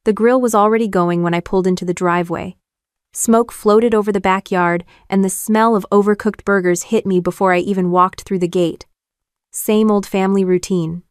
The grill was already going when I pulled into the driveway. Smoke floated over the backyard, and the smell of overcooked burgers hit me before I even walked through the gate. Same old family routine.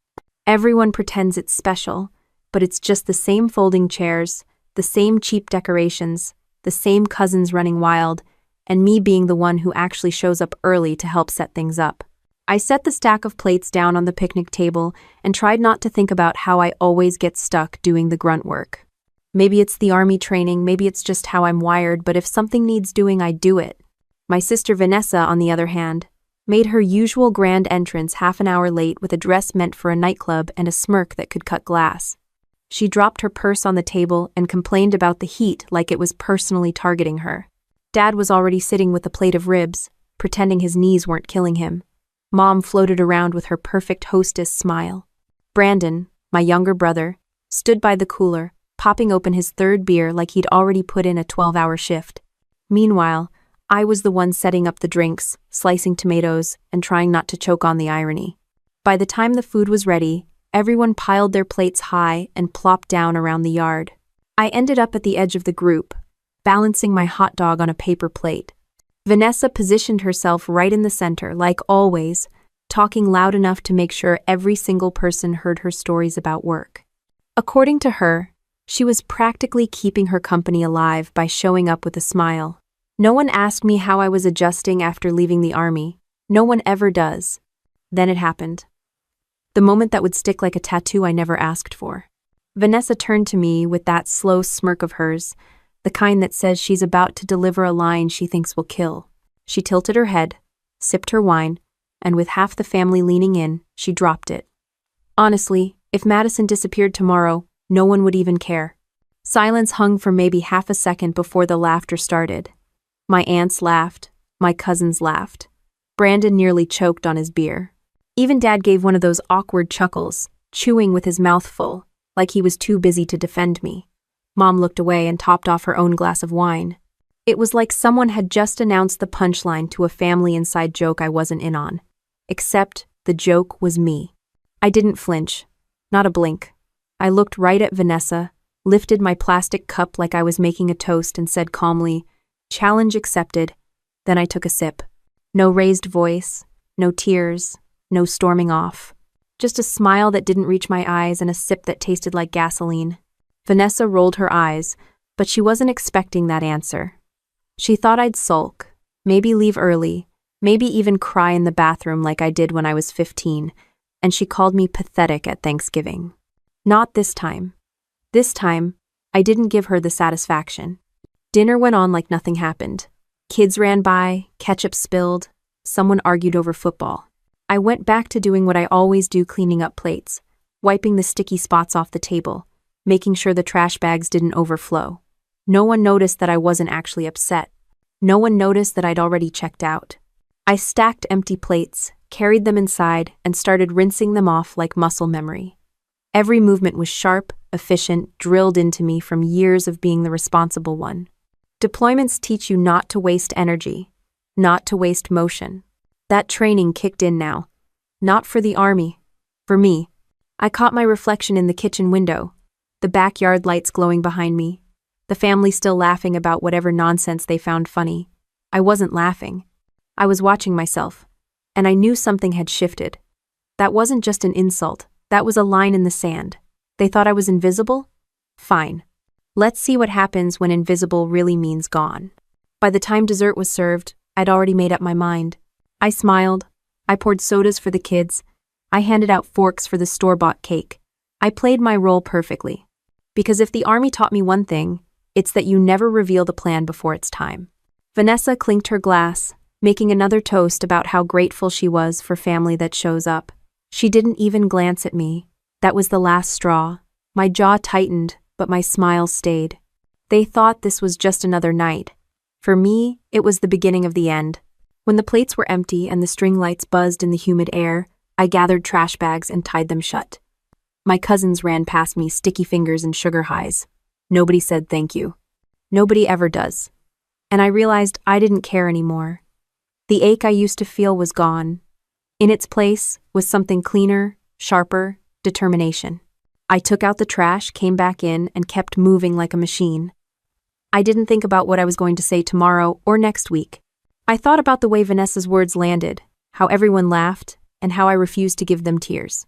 Everyone pretends it's special, but it's just the same folding chairs, the same cheap decorations, the same cousins running wild, and me being the one who actually shows up early to help set things up. I set the stack of plates down on the picnic table and tried not to think about how I always get stuck doing the grunt work. Maybe it's the army training, maybe it's just how I'm wired, but if something needs doing, I do it. My sister Vanessa, on the other hand, made her usual grand entrance half an hour late with a dress meant for a nightclub and a smirk that could cut glass. She dropped her purse on the table and complained about the heat like it was personally targeting her. Dad was already sitting with a plate of ribs, pretending his knees weren't killing him. Mom floated around with her perfect hostess smile. Brandon, my younger brother, stood by the cooler, popping open his third beer like he'd already put in a 12-hour shift. Meanwhile, I was the one setting up the drinks, slicing tomatoes, and trying not to choke on the irony. By the time the food was ready, everyone piled their plates high and plopped down around the yard. I ended up at the edge of the group, balancing my hot dog on a paper plate. Vanessa positioned herself right in the center, like always, talking loud enough to make sure every single person heard her stories about work. According to her, she was practically keeping her company alive by showing up with a smile. No one asked me how I was adjusting after leaving the army. No one ever does. Then it happened. The moment that would stick like a tattoo I never asked for. Vanessa turned to me with that slow smirk of hers, the kind that says she's about to deliver a line she thinks will kill. She tilted her head, sipped her wine, and with half the family leaning in, she dropped it. Honestly, if Madison disappeared tomorrow, no one would even care. Silence hung for maybe half a second before the laughter started. My aunts laughed, my cousins laughed. Brandon nearly choked on his beer. Even Dad gave one of those awkward chuckles, chewing with his mouth full, like he was too busy to defend me. Mom looked away and topped off her own glass of wine. It was like someone had just announced the punchline to a family inside joke I wasn't in on. Except the joke was me. I didn't flinch. Not a blink. I looked right at Vanessa, lifted my plastic cup like I was making a toast and said calmly, "Challenge accepted." Then I took a sip. No raised voice, no tears, no storming off. Just a smile that didn't reach my eyes and a sip that tasted like gasoline. Vanessa rolled her eyes, but she wasn't expecting that answer. She thought I'd sulk, maybe leave early, maybe even cry in the bathroom like I did when I was 15, and she called me pathetic at Thanksgiving. Not this time. This time, I didn't give her the satisfaction. Dinner went on like nothing happened. Kids ran by, ketchup spilled, someone argued over football. I went back to doing what I always do, cleaning up plates, wiping the sticky spots off the table, making sure the trash bags didn't overflow. No one noticed that I wasn't actually upset. No one noticed that I'd already checked out. I stacked empty plates, carried them inside, and started rinsing them off like muscle memory. Every movement was sharp, efficient, drilled into me from years of being the responsible one. Deployments teach you not to waste energy, not to waste motion. That training kicked in now. Not for the army, for me. I caught my reflection in the kitchen window, the backyard lights glowing behind me, the family still laughing about whatever nonsense they found funny. I wasn't laughing. I was watching myself, and I knew something had shifted. That wasn't just an insult, that was a line in the sand. They thought I was invisible? Fine. Let's see what happens when invisible really means gone. By the time dessert was served, I'd already made up my mind. I smiled. I poured sodas for the kids. I handed out forks for the store-bought cake. I played my role perfectly. Because if the army taught me one thing, it's that you never reveal the plan before it's time. Vanessa clinked her glass, making another toast about how grateful she was for family that shows up. She didn't even glance at me. That was the last straw. My jaw tightened, but my smile stayed. They thought this was just another night. For me, it was the beginning of the end. When the plates were empty and the string lights buzzed in the humid air, I gathered trash bags and tied them shut. My cousins ran past me, sticky fingers and sugar highs. Nobody said thank you. Nobody ever does. And I realized I didn't care anymore. The ache I used to feel was gone. In its place was something cleaner, sharper, determination. I took out the trash, came back in, and kept moving like a machine. I didn't think about what I was going to say tomorrow or next week. I thought about the way Vanessa's words landed, how everyone laughed, and how I refused to give them tears.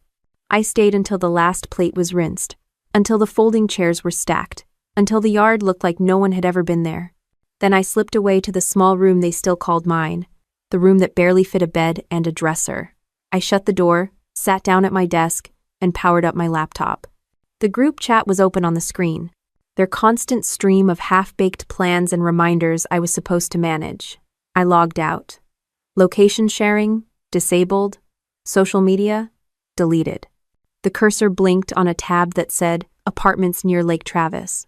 I stayed until the last plate was rinsed, until the folding chairs were stacked, until the yard looked like no one had ever been there. Then I slipped away to the small room they still called mine, the room that barely fit a bed and a dresser. I shut the door, sat down at my desk, and powered up my laptop. The group chat was open on the screen, their constant stream of half-baked plans and reminders I was supposed to manage. I logged out. Location sharing, disabled. Social media, deleted. The cursor blinked on a tab that said, Apartments near Lake Travis.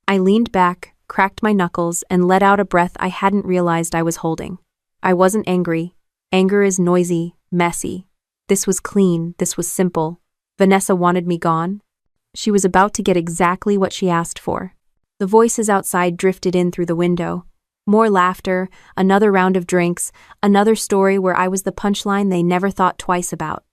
I leaned back, cracked my knuckles, and let out a breath I hadn't realized I was holding. I wasn't angry. Anger is noisy, messy. This was clean, this was simple. Vanessa wanted me gone. She was about to get exactly what she asked for. The voices outside drifted in through the window. More laughter, another round of drinks, another story where I was the punchline they never thought twice about.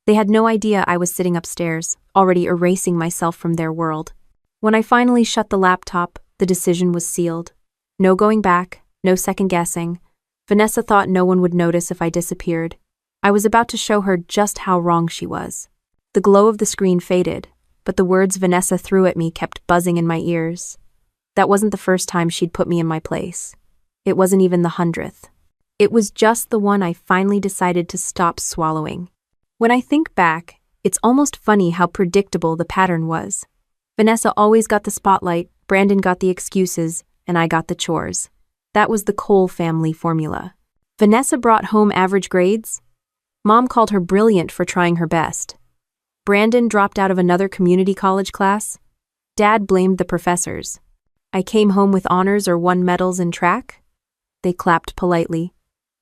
They had no idea I was sitting upstairs, already erasing myself from their world. When I finally shut the laptop, the decision was sealed. No going back, no second guessing. Vanessa thought no one would notice if I disappeared. I was about to show her just how wrong she was. The glow of the screen faded, but the words Vanessa threw at me kept buzzing in my ears. That wasn't the first time she'd put me in my place. It wasn't even the 100th. It was just the one I finally decided to stop swallowing. When I think back, it's almost funny how predictable the pattern was. Vanessa always got the spotlight, Brandon got the excuses, and I got the chores. That was the Cole family formula. Vanessa brought home average grades. Mom called her brilliant for trying her best. Brandon dropped out of another community college class. Dad blamed the professors. I came home with honors or won medals in track. They clapped politely,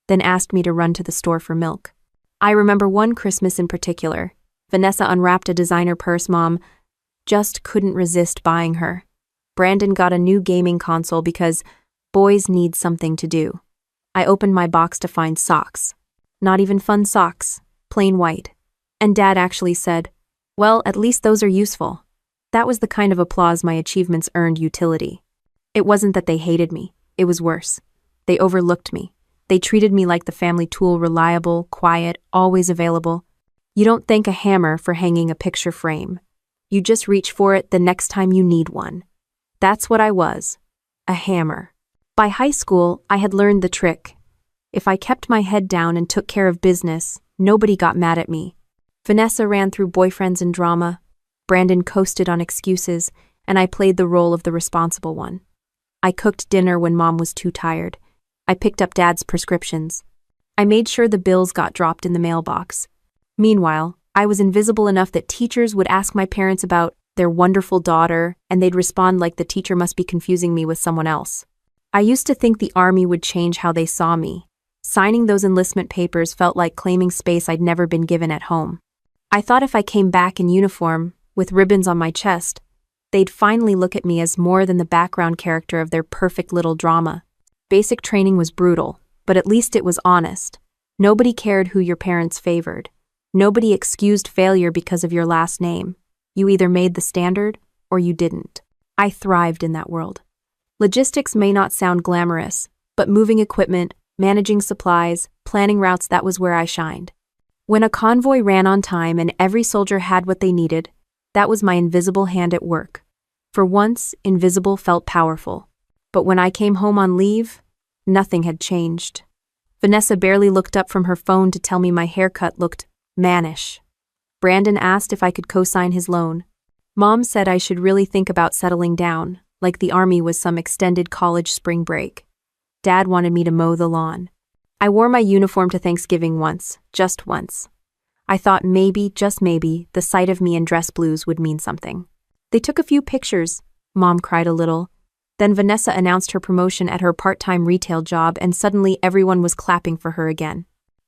then asked me to run to the store for milk. I remember one Christmas in particular. Vanessa unwrapped a designer purse Mom just couldn't resist buying her. Brandon got a new gaming console because boys need something to do. I opened my box to find socks. Not even fun socks, plain white. And Dad actually said, "Well, at least those are useful." That was the kind of applause my achievements earned utility. It wasn't that they hated me, it was worse. They overlooked me. They treated me like the family tool, reliable, quiet, always available. You don't thank a hammer for hanging a picture frame. You just reach for it the next time you need one. That's what I was, a hammer. By high school, I had learned the trick. If I kept my head down and took care of business, nobody got mad at me. Vanessa ran through boyfriends and drama. Brandon coasted on excuses, and I played the role of the responsible one. I cooked dinner when Mom was too tired. I picked up Dad's prescriptions. I made sure the bills got dropped in the mailbox. Meanwhile, I was invisible enough that teachers would ask my parents about their wonderful daughter, and they'd respond like the teacher must be confusing me with someone else. I used to think the army would change how they saw me. Signing those enlistment papers felt like claiming space I'd never been given at home. I thought if I came back in uniform, with ribbons on my chest, they'd finally look at me as more than the background character of their perfect little drama. Basic training was brutal, but at least it was honest. Nobody cared who your parents favored. Nobody excused failure because of your last name. You either made the standard, or you didn't. I thrived in that world. Logistics may not sound glamorous, but moving equipment, managing supplies, planning routes, that was where I shined. When a convoy ran on time and every soldier had what they needed, that was my invisible hand at work. For once, invisible felt powerful. But when I came home on leave, nothing had changed. Vanessa barely looked up from her phone to tell me my haircut looked mannish. Brandon asked if I could co-sign his loan. Mom said I should really think about settling down, like the army was some extended college spring break. Dad wanted me to mow the lawn. I wore my uniform to Thanksgiving once, just once. I thought maybe, just maybe, the sight of me in dress blues would mean something. They took a few pictures. Mom cried a little. Then Vanessa announced her promotion at her part-time retail job, and suddenly everyone was clapping for her again.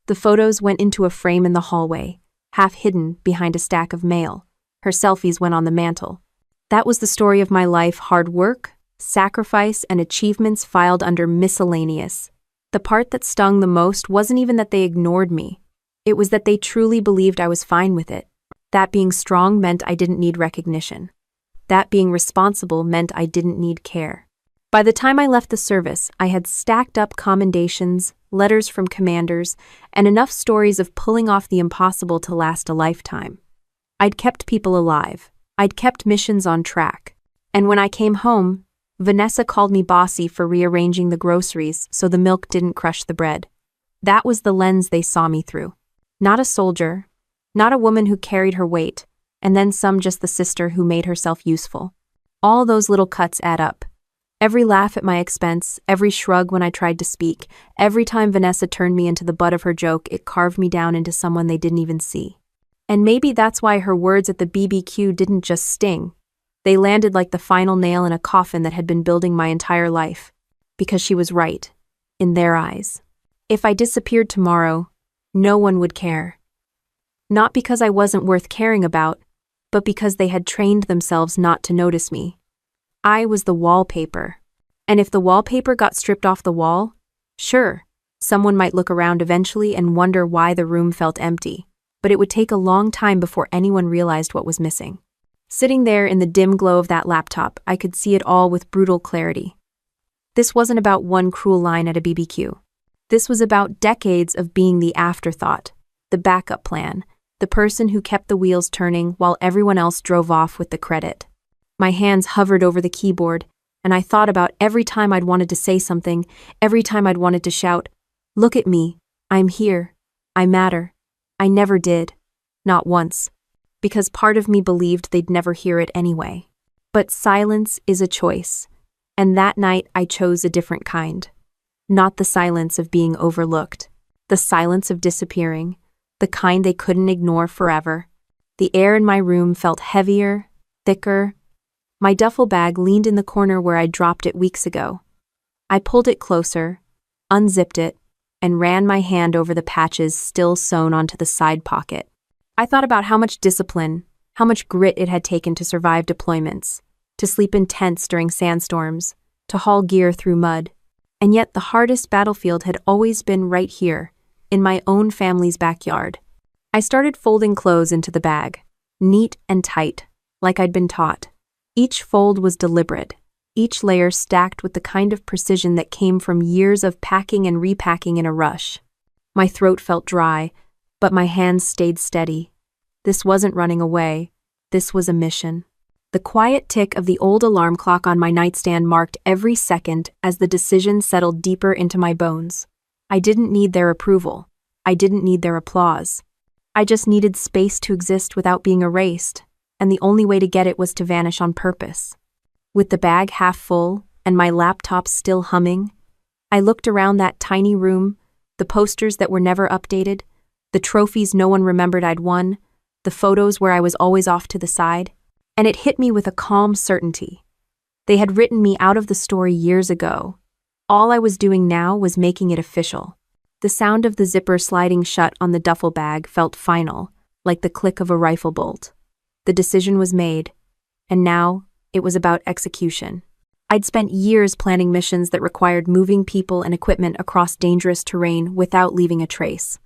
The photos went into a frame in the hallway, half hidden behind a stack of mail. Her selfies went on the mantle. That was the story of my life: hard work, sacrifice, and achievements filed under miscellaneous. The part that stung the most wasn't even that they ignored me. It was that they truly believed I was fine with it. That being strong meant I didn't need recognition. That being responsible meant I didn't need care. By the time I left the service, I had stacked up commendations, letters from commanders, and enough stories of pulling off the impossible to last a lifetime. I'd kept people alive. I'd kept missions on track. And when I came home, Vanessa called me bossy for rearranging the groceries so the milk didn't crush the bread. That was the lens they saw me through. Not a soldier, not a woman who carried her weight, and then just the sister who made herself useful. All those little cuts add up. Every laugh at my expense, every shrug when I tried to speak, every time Vanessa turned me into the butt of her joke, it carved me down into someone they didn't even see. And maybe that's why her words at the BBQ didn't just sting. They landed like the final nail in a coffin that had been building my entire life. Because she was right, in their eyes. If I disappeared tomorrow, no one would care. Not because I wasn't worth caring about, but because they had trained themselves not to notice me. I was the wallpaper. And if the wallpaper got stripped off the wall, sure, someone might look around eventually and wonder why the room felt empty, but it would take a long time before anyone realized what was missing. Sitting there in the dim glow of that laptop, I could see it all with brutal clarity. This wasn't about one cruel line at a BBQ. This was about decades of being the afterthought, the backup plan, the person who kept the wheels turning while everyone else drove off with the credit. My hands hovered over the keyboard, and I thought about every time I'd wanted to say something, every time I'd wanted to shout, "Look at me, I'm here, I matter." I never did. Not once. Because part of me believed they'd never hear it anyway. But silence is a choice, and that night I chose a different kind. Not the silence of being overlooked, the silence of disappearing, the kind they couldn't ignore forever. The air in my room felt heavier, thicker. My duffel bag leaned in the corner where I'd dropped it weeks ago. I pulled it closer, unzipped it, and ran my hand over the patches still sewn onto the side pocket. I thought about how much discipline, how much grit it had taken to survive deployments, to sleep in tents during sandstorms, to haul gear through mud. And yet the hardest battlefield had always been right here, in my own family's backyard. I started folding clothes into the bag, neat and tight, like I'd been taught. Each fold was deliberate, each layer stacked with the kind of precision that came from years of packing and repacking in a rush. My throat felt dry, but my hands stayed steady. This wasn't running away. This was a mission. The quiet tick of the old alarm clock on my nightstand marked every second as the decision settled deeper into my bones. I didn't need their approval. I didn't need their applause. I just needed space to exist without being erased, and the only way to get it was to vanish on purpose. With the bag half full and my laptop still humming, I looked around that tiny room, the posters that were never updated, the trophies no one remembered I'd won, the photos where I was always off to the side, and it hit me with a calm certainty. They had written me out of the story years ago. All I was doing now was making it official. The sound of the zipper sliding shut on the duffel bag felt final, like the click of a rifle bolt. The decision was made, and now it was about execution. I'd spent years planning missions that required moving people and equipment across dangerous terrain without leaving a trace.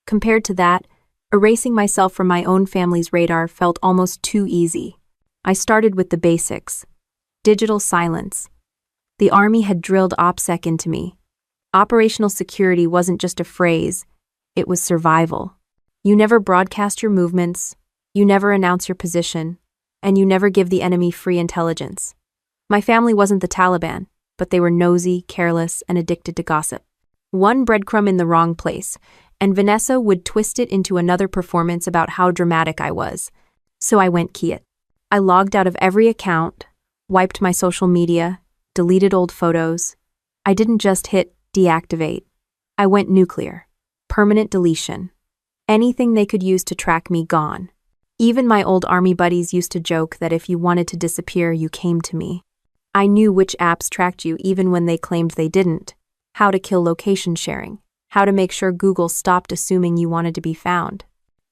Compared to that, erasing myself from my own family's radar felt almost too easy. I started with the basics. Digital silence. The Army had drilled OPSEC into me. Operational security wasn't just a phrase, it was survival. You never broadcast your movements, you never announce your position, and you never give the enemy free intelligence. My family wasn't the Taliban, but they were nosy, careless, and addicted to gossip. One breadcrumb in the wrong place, and Vanessa would twist it into another performance about how dramatic I was. So I went Kiet. I logged out of every account, wiped my social media, deleted old photos. I didn't just hit deactivate. I went nuclear. Permanent deletion. Anything they could use to track me gone. Even my old Army buddies used to joke that if you wanted to disappear, you came to me. I knew which apps tracked you even when they claimed they didn't. How to kill location sharing. How to make sure Google stopped assuming you wanted to be found.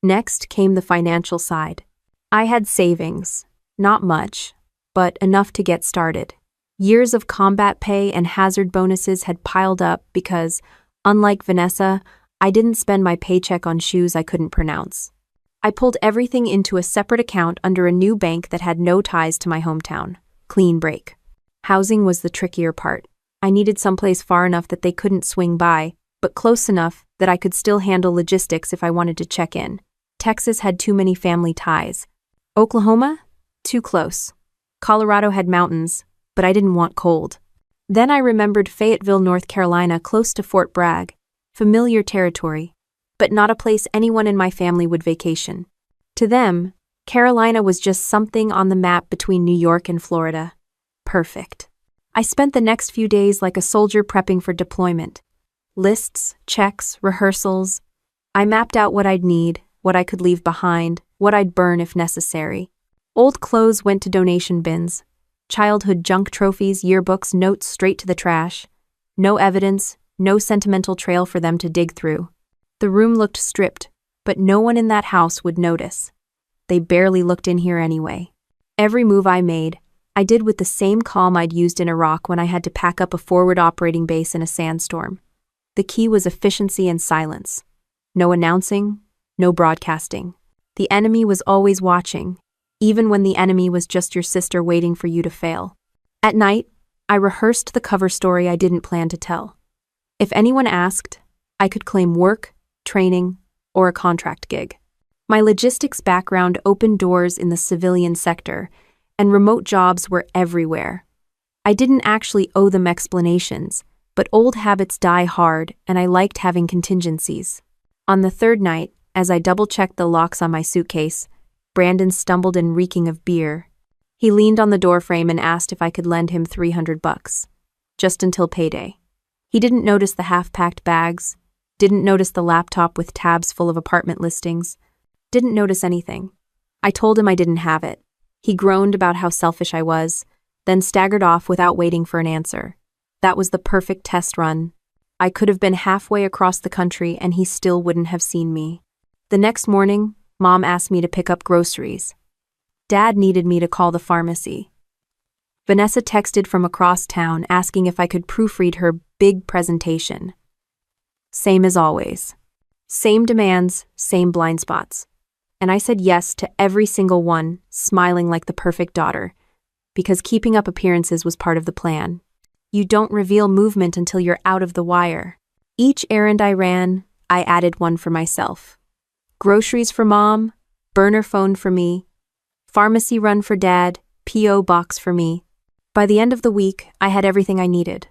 Next came the financial side. I had savings. Not much, but enough to get started. Years of combat pay and hazard bonuses had piled up because, unlike Vanessa, I didn't spend my paycheck on shoes I couldn't pronounce. I pulled everything into a separate account under a new bank that had no ties to my hometown. Clean break. Housing was the trickier part. I needed someplace far enough that they couldn't swing by, but close enough that I could still handle logistics if I wanted to check in. Texas had too many family ties. Oklahoma? Too close. Colorado had mountains, but I didn't want cold. Then I remembered Fayetteville, North Carolina, close to Fort Bragg. Familiar territory, but not a place anyone in my family would vacation. To them, Carolina was just something on the map between New York and Florida. Perfect. I spent the next few days like a soldier prepping for deployment. Lists, checks, rehearsals. I mapped out what I'd need, what I could leave behind, what I'd burn if necessary. Old clothes went to donation bins. Childhood junk trophies, yearbooks, notes straight to the trash. No evidence, no sentimental trail for them to dig through. The room looked stripped, but no one in that house would notice. They barely looked in here anyway. Every move I made, I did with the same calm I'd used in Iraq when I had to pack up a forward operating base in a sandstorm. The key was efficiency and silence. No announcing, no broadcasting. The enemy was always watching, even when the enemy was just your sister waiting for you to fail. At night, I rehearsed the cover story I didn't plan to tell. If anyone asked, I could claim work, training, or a contract gig. My logistics background opened doors in the civilian sector, and remote jobs were everywhere. I didn't actually owe them explanations, but old habits die hard, and I liked having contingencies. On the third night, as I double-checked the locks on my suitcase, Brandon stumbled in reeking of beer. He leaned on the doorframe and asked if I could lend him $300, just until payday. He didn't notice the half-packed bags, didn't notice the laptop with tabs full of apartment listings, didn't notice anything. I told him I didn't have it. He groaned about how selfish I was, then staggered off without waiting for an answer. That was the perfect test run. I could have been halfway across the country and he still wouldn't have seen me. The next morning, Mom asked me to pick up groceries. Dad needed me to call the pharmacy. Vanessa texted from across town asking if I could proofread her big presentation. Same as always. Same demands, same blind spots. And I said yes to every single one, smiling like the perfect daughter, because keeping up appearances was part of the plan. You don't reveal movement until you're out of the wire. Each errand I ran, I added one for myself. Groceries for Mom, burner phone for me, pharmacy run for Dad, P.O. box for me. By the end of the week, I had everything I needed.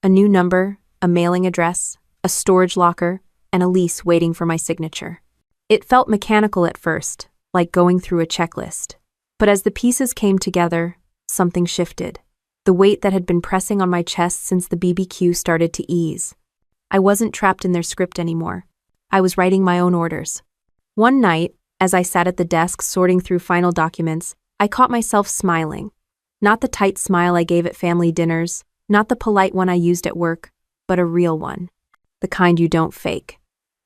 A new number, a mailing address, a storage locker, and a lease waiting for my signature. It felt mechanical at first, like going through a checklist. But as the pieces came together, something shifted. The weight that had been pressing on my chest since the BBQ started to ease. I wasn't trapped in their script anymore. I was writing my own orders. One night, as I sat at the desk sorting through final documents, I caught myself smiling. Not the tight smile I gave at family dinners, not the polite one I used at work, but a real one. The kind you don't fake.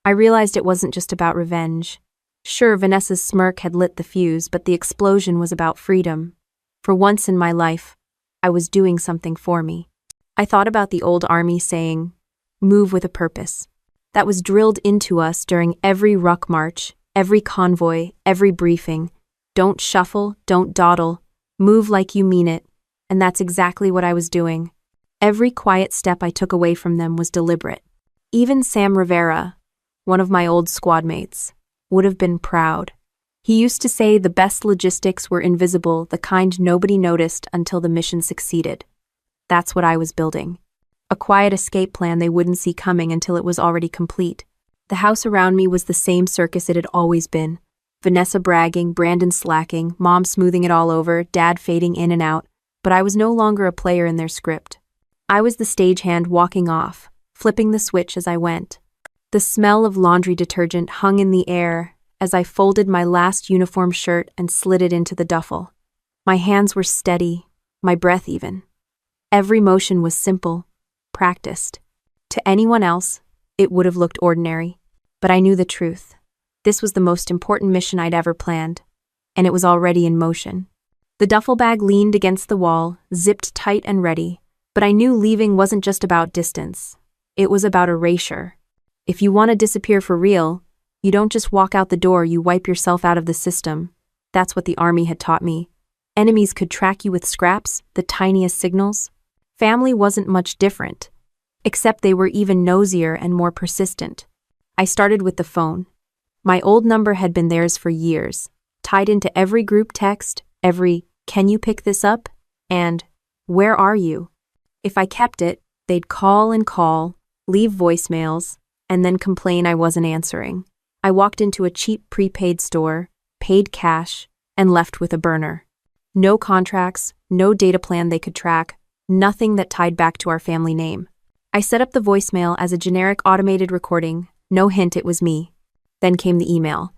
I realized it wasn't just about revenge. Sure, Vanessa's smirk had lit the fuse, but the explosion was about freedom. For once in my life, I was doing something for me. I thought about the old army saying, "Move with a purpose." That was drilled into us during every ruck march, every convoy, every briefing. Don't shuffle, don't dawdle, move like you mean it. And that's exactly what I was doing. Every quiet step I took away from them was deliberate. Even Sam Rivera, one of my old squad mates, would have been proud. He used to say the best logistics were invisible, the kind nobody noticed until the mission succeeded. That's what I was building. A quiet escape plan they wouldn't see coming until it was already complete. The house around me was the same circus it had always been. Vanessa bragging, Brandon slacking, Mom smoothing it all over, Dad fading in and out, but I was no longer a player in their script. I was the stagehand walking off, flipping the switch as I went. The smell of laundry detergent hung in the air as I folded my last uniform shirt and slid it into the duffel. My hands were steady, my breath even. Every motion was simple, practiced. To anyone else, it would have looked ordinary. But I knew the truth. This was the most important mission I'd ever planned, and it was already in motion. The duffel bag leaned against the wall, zipped tight and ready, but I knew leaving wasn't just about distance. It was about erasure. If you want to disappear for real, You don't just walk out the door, you wipe yourself out of the system. That's what the army had taught me. Enemies could track you with scraps, the tiniest signals. Family wasn't much different, except they were even nosier and more persistent. I started with the phone. My old number had been theirs for years, tied into every group text, every "Can you pick this up?" and "Where are you?" If I kept it, they'd call and call, leave voicemails, and then complain I wasn't answering. I walked into a cheap prepaid store, paid cash, and left with a burner. No contracts, no data plan they could track, nothing that tied back to our family name. I set up the voicemail as a generic automated recording, no hint it was me. Then came the email.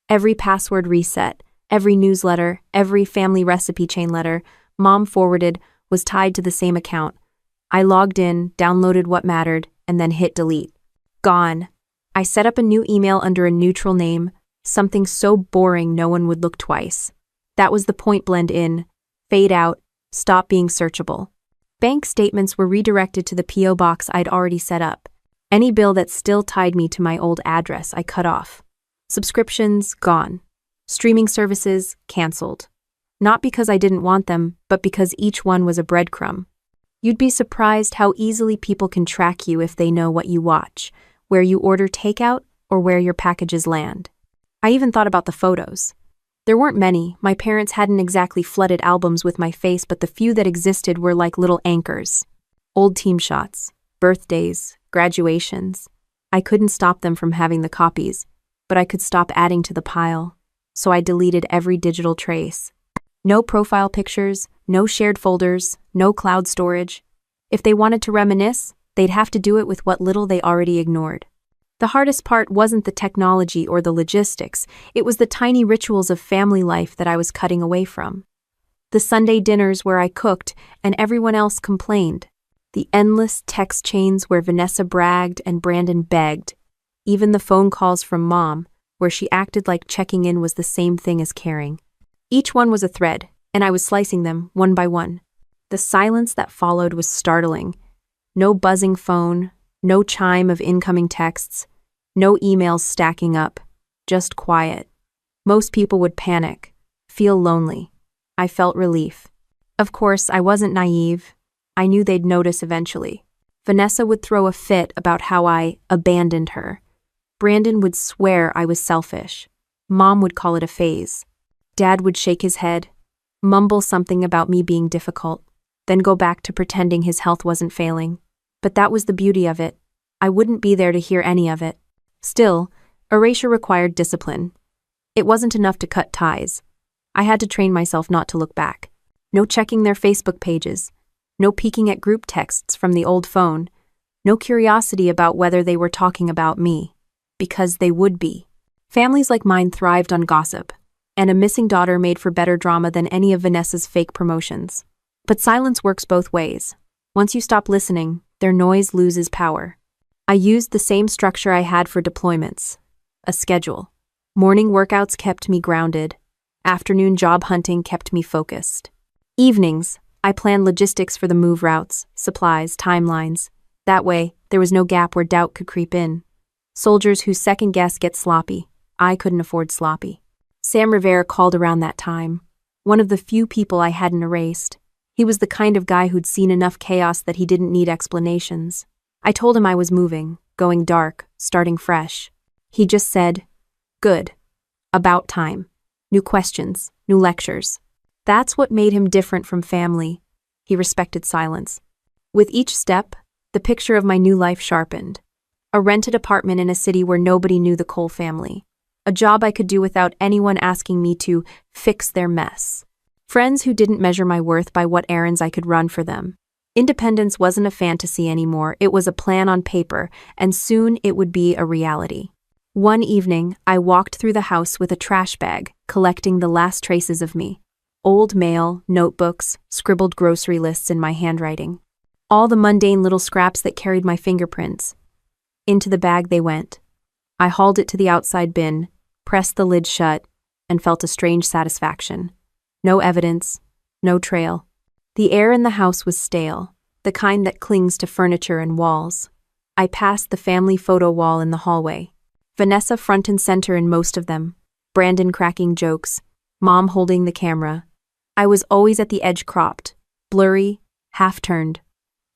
Every password reset, every newsletter, every family recipe chain letter Mom forwarded was tied to the same account. I logged in, downloaded what mattered, and then hit delete. Gone. I set up a new email under a neutral name, something so boring no one would look twice. That was the point: blend in, fade out, stop being searchable. Bank statements were redirected to the P.O. box I'd already set up. Any bill that still tied me to my old address I cut off. Subscriptions, gone. Streaming services, canceled. Not because I didn't want them, but because each one was a breadcrumb. You'd be surprised how easily people can track you if they know what you watch, where you order takeout, or where your packages land. I even thought about the photos. There weren't many. My parents hadn't exactly flooded albums with my face, but the few that existed were like little anchors. Old team shots, birthdays, graduations. I couldn't stop them from having the copies, but I could stop adding to the pile. So I deleted every digital trace. No profile pictures, no shared folders, no cloud storage. If they wanted to reminisce, they'd have to do it with what little they already ignored. The hardest part wasn't the technology or the logistics, it was the tiny rituals of family life that I was cutting away from. The Sunday dinners where I cooked and everyone else complained. The endless text chains where Vanessa bragged and Brandon begged. Even the phone calls from Mom, where she acted like checking in was the same thing as caring. Each one was a thread, and I was slicing them one by one. The silence that followed was startling. No buzzing phone, no chime of incoming texts, no emails stacking up, just quiet. Most people would panic, feel lonely. I felt relief. Of course, I wasn't naive. I knew they'd notice eventually. Vanessa would throw a fit about how I abandoned her. Brandon would swear I was selfish. Mom would call it a phase. Dad would shake his head, mumble something about me being difficult, then go back to pretending his health wasn't failing. But that was the beauty of it. I wouldn't be there to hear any of it. Still, erasure required discipline. It wasn't enough to cut ties. I had to train myself not to look back. No checking their Facebook pages. No peeking at group texts from the old phone. No curiosity about whether they were talking about me. Because they would be. Families like mine thrived on gossip, and a missing daughter made for better drama than any of Vanessa's fake promotions. But silence works both ways. Once you stop listening, their noise loses power. I used the same structure I had for deployments. A schedule. Morning workouts kept me grounded. Afternoon job hunting kept me focused. Evenings, I planned logistics for the move routes, supplies, timelines. That way, there was no gap where doubt could creep in. Soldiers whose second guess get sloppy. I couldn't afford sloppy. Sam Rivera called around that time. One of the few people I hadn't erased. He was the kind of guy who'd seen enough chaos that he didn't need explanations. I told him I was moving, going dark, starting fresh. He just said, "Good. About time. New questions, new lectures." That's what made him different from family. He respected silence. With each step, the picture of my new life sharpened. A rented apartment in a city where nobody knew the Cole family. A job I could do without anyone asking me to fix their mess. Friends who didn't measure my worth by what errands I could run for them. Independence wasn't a fantasy anymore, it was a plan on paper, and soon it would be a reality. One evening, I walked through the house with a trash bag, collecting the last traces of me. Old mail, notebooks, scribbled grocery lists in my handwriting. All the mundane little scraps that carried my fingerprints. Into the bag they went. I hauled it to the outside bin, pressed the lid shut, and felt a strange satisfaction. No evidence, no trail. The air in the house was stale, the kind that clings to furniture and walls. I passed the family photo wall in the hallway. Vanessa front and center in most of them, Brandon cracking jokes, Mom holding the camera. I was always at the edge, cropped, blurry, half-turned.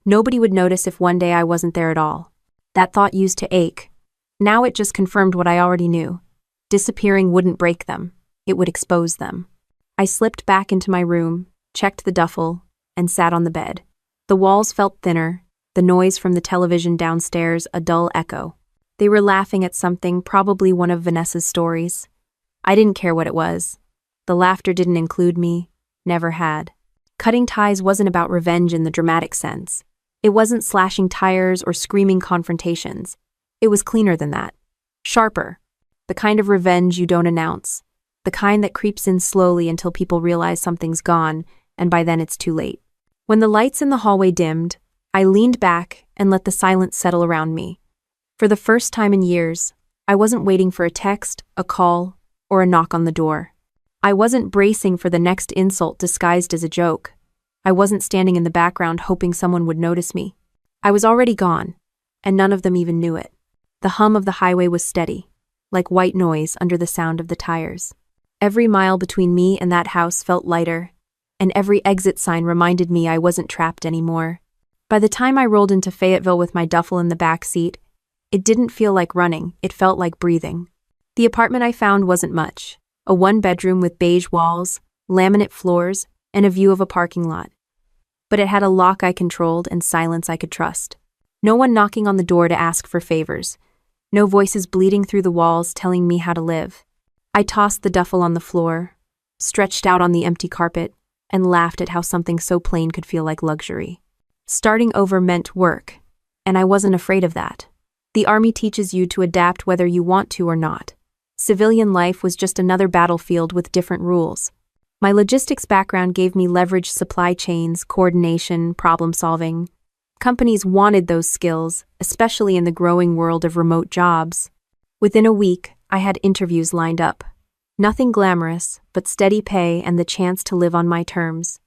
Nobody would notice if one day I wasn't there at all. That thought used to ache. Now it just confirmed what I already knew. Disappearing wouldn't break them. It would expose them. I slipped back into my room, checked the duffel, and sat on the bed. The walls felt thinner, the noise from the television downstairs a dull echo. They were laughing at something, probably one of Vanessa's stories. I didn't care what it was. The laughter didn't include me, never had. Cutting ties wasn't about revenge in the dramatic sense. It wasn't slashing tires or screaming confrontations. It was cleaner than that. Sharper. The kind of revenge you don't announce. The kind that creeps in slowly until people realize something's gone, and by then it's too late. When the lights in the hallway dimmed, I leaned back and let the silence settle around me. For the first time in years, I wasn't waiting for a text, a call, or a knock on the door. I wasn't bracing for the next insult disguised as a joke. I wasn't standing in the background hoping someone would notice me. I was already gone, and none of them even knew it. The hum of the highway was steady, like white noise under the sound of the tires. Every mile between me and that house felt lighter, and every exit sign reminded me I wasn't trapped anymore. By the time I rolled into Fayetteville with my duffel in the back seat, it didn't feel like running, it felt like breathing. The apartment I found wasn't much. A one-bedroom with beige walls, laminate floors, and a view of a parking lot. But it had a lock I controlled and silence I could trust. No one knocking on the door to ask for favors. No voices bleeding through the walls telling me how to live. I tossed the duffel on the floor, stretched out on the empty carpet, and laughed at how something so plain could feel like luxury. Starting over meant work, and I wasn't afraid of that. The Army teaches you to adapt whether you want to or not. Civilian life was just another battlefield with different rules. My logistics background gave me leveraged supply chains, coordination, problem-solving. Companies wanted those skills, especially in the growing world of remote jobs. Within a week, I had interviews lined up. Nothing glamorous, but steady pay and the chance to live on my terms.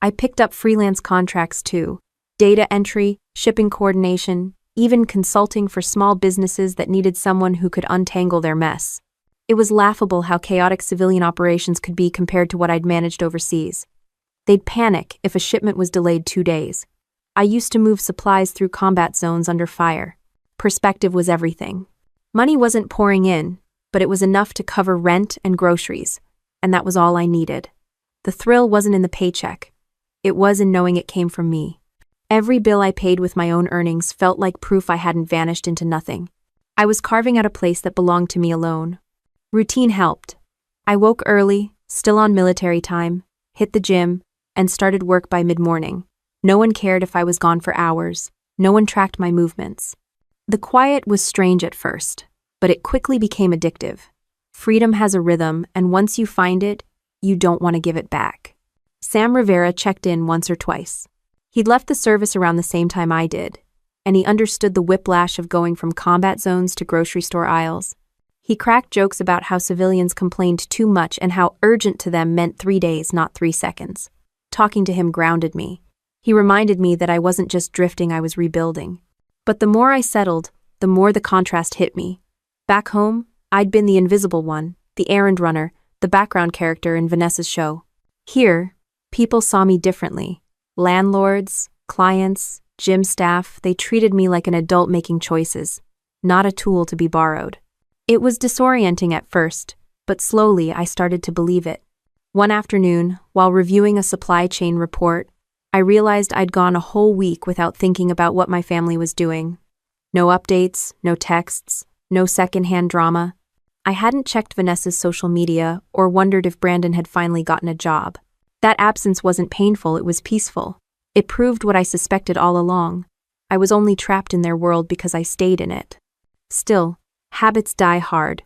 I picked up freelance contracts too. Data entry, shipping coordination, even consulting for small businesses that needed someone who could untangle their mess. It was laughable how chaotic civilian operations could be compared to what I'd managed overseas. They'd panic if a shipment was delayed 2 days. I used to move supplies through combat zones under fire. Perspective was everything. Money wasn't pouring in, but it was enough to cover rent and groceries, and that was all I needed. The thrill wasn't in the paycheck. It was in knowing it came from me. Every bill I paid with my own earnings felt like proof I hadn't vanished into nothing. I was carving out a place that belonged to me alone. Routine helped. I woke early, still on military time, hit the gym, and started work by mid-morning. No one cared if I was gone for hours. No one tracked my movements. The quiet was strange at first, but it quickly became addictive. Freedom has a rhythm, and once you find it, you don't want to give it back. Sam Rivera checked in once or twice. He'd left the service around the same time I did, and he understood the whiplash of going from combat zones to grocery store aisles. He cracked jokes about how civilians complained too much and how urgent to them meant 3 days, not 3 seconds. Talking to him grounded me. He reminded me that I wasn't just drifting, I was rebuilding. But the more I settled, the more the contrast hit me. Back home, I'd been the invisible one, the errand runner, the background character in Vanessa's show. Here, people saw me differently. Landlords, clients, gym staff, they treated me like an adult making choices, not a tool to be borrowed. It was disorienting at first, but slowly I started to believe it. One afternoon, while reviewing a supply chain report, I realized I'd gone a whole week without thinking about what my family was doing. No updates, no texts, no secondhand drama. I hadn't checked Vanessa's social media or wondered if Brandon had finally gotten a job. That absence wasn't painful, it was peaceful. It proved what I suspected all along. I was only trapped in their world because I stayed in it. Still, habits die hard.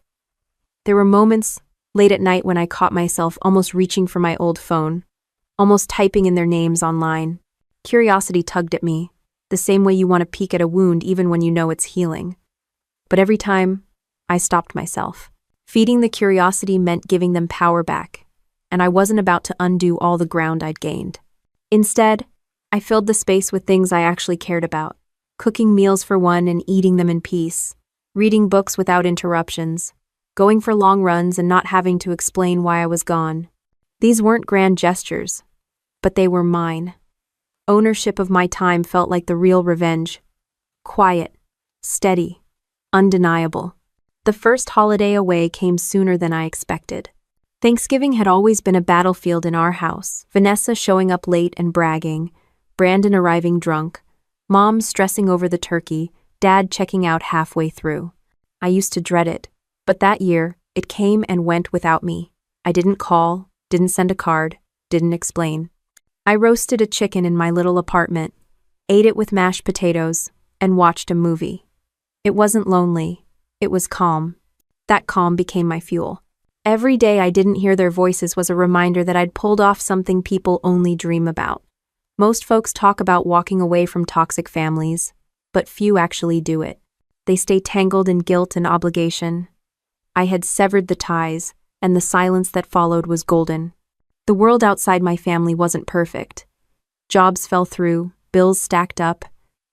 There were moments, late at night, when I caught myself almost reaching for my old phone, almost typing in their names online. Curiosity tugged at me, the same way you want to peek at a wound even when you know it's healing. But every time, I stopped myself. Feeding the curiosity meant giving them power back, and I wasn't about to undo all the ground I'd gained. Instead, I filled the space with things I actually cared about, cooking meals for one and eating them in peace, reading books without interruptions, going for long runs and not having to explain why I was gone. These weren't grand gestures, but they were mine. Ownership of my time felt like the real revenge. Quiet, steady, undeniable. The first holiday away came sooner than I expected. Thanksgiving had always been a battlefield in our house, Vanessa showing up late and bragging, Brandon arriving drunk, Mom stressing over the turkey, Dad checking out halfway through. I used to dread it, but that year, it came and went without me. I didn't call, didn't send a card, didn't explain. I roasted a chicken in my little apartment, ate it with mashed potatoes, and watched a movie. It wasn't lonely, it was calm. That calm became my fuel. Every day I didn't hear their voices was a reminder that I'd pulled off something people only dream about. Most folks talk about walking away from toxic families, but few actually do it. They stay tangled in guilt and obligation. I had severed the ties, and the silence that followed was golden. The world outside my family wasn't perfect. Jobs fell through, bills stacked up,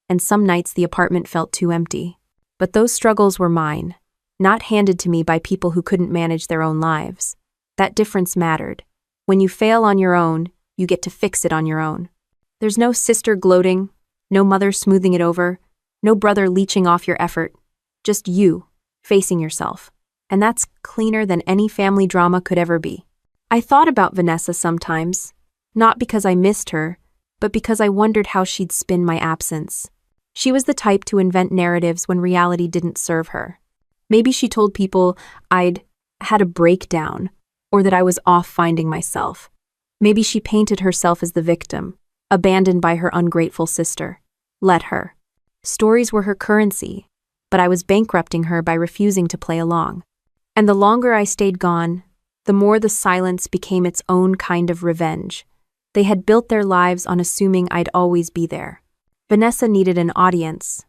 and some nights the apartment felt too empty. But those struggles were mine, not handed to me by people who couldn't manage their own lives. That difference mattered. When you fail on your own, you get to fix it on your own. There's no sister gloating, no mother smoothing it over, no brother leeching off your effort. Just you, facing yourself. And that's cleaner than any family drama could ever be. I thought about Vanessa sometimes, not because I missed her, but because I wondered how she'd spin my absence. She was the type to invent narratives when reality didn't serve her. Maybe she told people I'd had a breakdown, or that I was off finding myself. Maybe she painted herself as the victim, abandoned by her ungrateful sister. Let her. Stories were her currency, but I was bankrupting her by refusing to play along. And the longer I stayed gone, the more the silence became its own kind of revenge. They had built their lives on assuming I'd always be there. Vanessa needed an audience.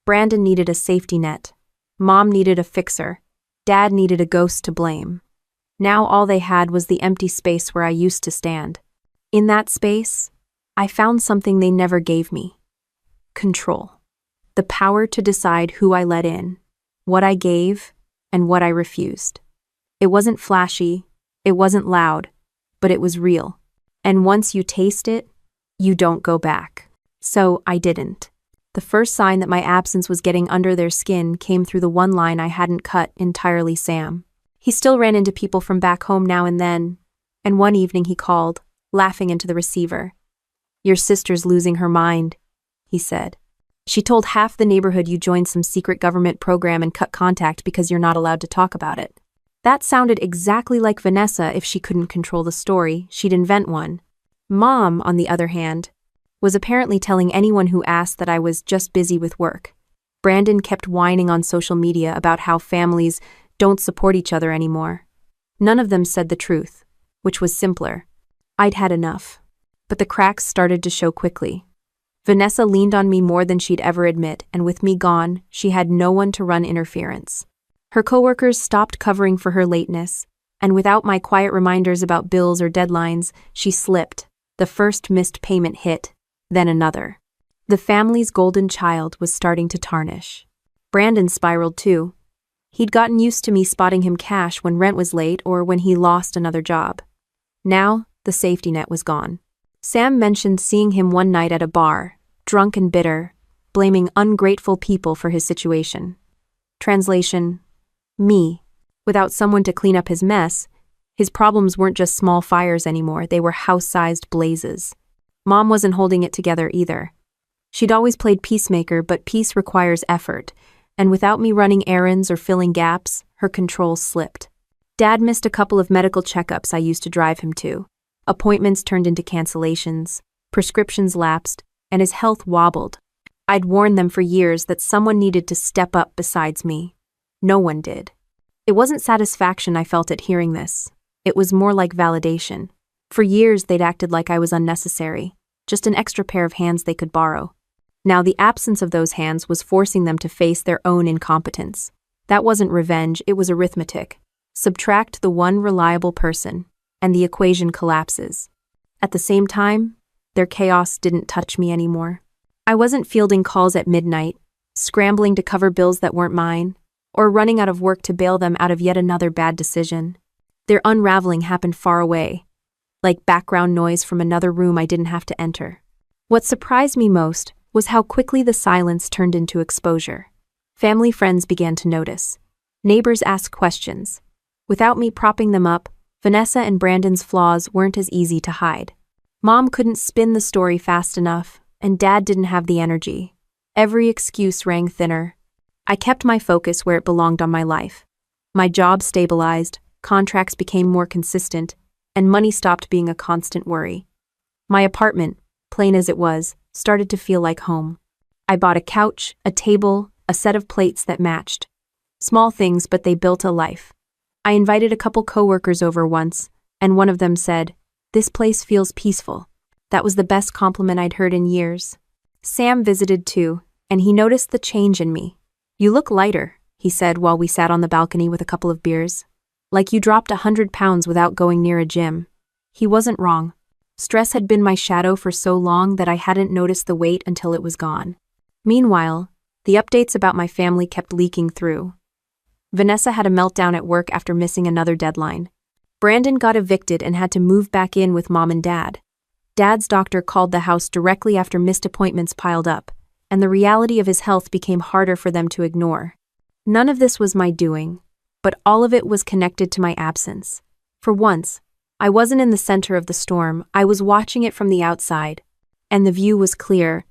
Brandon needed a safety net. Mom needed a fixer. Dad needed a ghost to blame. Now all they had was the empty space where I used to stand. In that space, I found something they never gave me. Control. The power to decide who I let in, what I gave, and what I refused. It wasn't flashy, it wasn't loud, but it was real. And once you taste it, you don't go back. So I didn't. The first sign that my absence was getting under their skin came through the one line I hadn't cut entirely Sam. He still ran into people from back home now and then, and one evening he called, laughing into the receiver. "Your sister's losing her mind," he said. "She told half the neighborhood you joined some secret government program and cut contact because you're not allowed to talk about it." That sounded exactly like Vanessa. If she couldn't control the story, she'd invent one. Mom, on the other hand, was apparently telling anyone who asked that I was just busy with work. Brandon kept whining on social media about how families don't support each other anymore. None of them said the truth, which was simpler. I'd had enough. But the cracks started to show quickly. Vanessa leaned on me more than she'd ever admit, and with me gone, she had no one to run interference. Her coworkers stopped covering for her lateness, and without my quiet reminders about bills or deadlines, she slipped. The first missed payment hit, then another. The family's golden child was starting to tarnish. Brandon spiraled too. He'd gotten used to me spotting him cash when rent was late or when he lost another job. Now, the safety net was gone. Sam mentioned seeing him one night at a bar, drunk and bitter, blaming ungrateful people for his situation. Translation: me. Without someone to clean up his mess, his problems weren't just small fires anymore, they were house-sized blazes. Mom wasn't holding it together either. She'd always played peacemaker, but peace requires effort, and without me running errands or filling gaps, her control slipped. Dad missed a couple of medical checkups I used to drive him to. Appointments turned into cancellations, prescriptions lapsed, and his health wobbled. I'd warned them for years that someone needed to step up besides me. No one did. It wasn't satisfaction I felt at hearing this. It was more like validation. For years they'd acted like I was unnecessary, just an extra pair of hands they could borrow. Now the absence of those hands was forcing them to face their own incompetence. That wasn't revenge, it was arithmetic. Subtract the one reliable person, and the equation collapses. At the same time, their chaos didn't touch me anymore. I wasn't fielding calls at midnight, scrambling to cover bills that weren't mine. or running out of work to bail them out of yet another bad decision. Their unraveling happened far away, like background noise from another room I didn't have to enter. What surprised me most was how quickly the silence turned into exposure. Family friends began to notice. Neighbors asked questions. Without me propping them up, Vanessa and Brandon's flaws weren't as easy to hide. Mom couldn't spin the story fast enough, and Dad didn't have the energy. Every excuse rang thinner. I kept my focus where it belonged on my life. My job stabilized, contracts became more consistent, and money stopped being a constant worry. My apartment, plain as it was, started to feel like home. I bought a couch, a table, a set of plates that matched. Small things, but they built a life. I invited a couple coworkers over once, and one of them said, "This place feels peaceful." That was the best compliment I'd heard in years. Sam visited too, and he noticed the change in me. "You look lighter," he said while we sat on the balcony with a couple of beers. "Like you dropped 100 pounds without going near a gym." He wasn't wrong. Stress had been my shadow for so long that I hadn't noticed the weight until it was gone. Meanwhile, the updates about my family kept leaking through. Vanessa had a meltdown at work after missing another deadline. Brandon got evicted and had to move back in with Mom and Dad. Dad's doctor called the house directly after missed appointments piled up, and the reality of his health became harder for them to ignore. None of this was my doing, but all of it was connected to my absence. For once, I wasn't in the center of the storm, I was watching it from the outside, and the view was clear.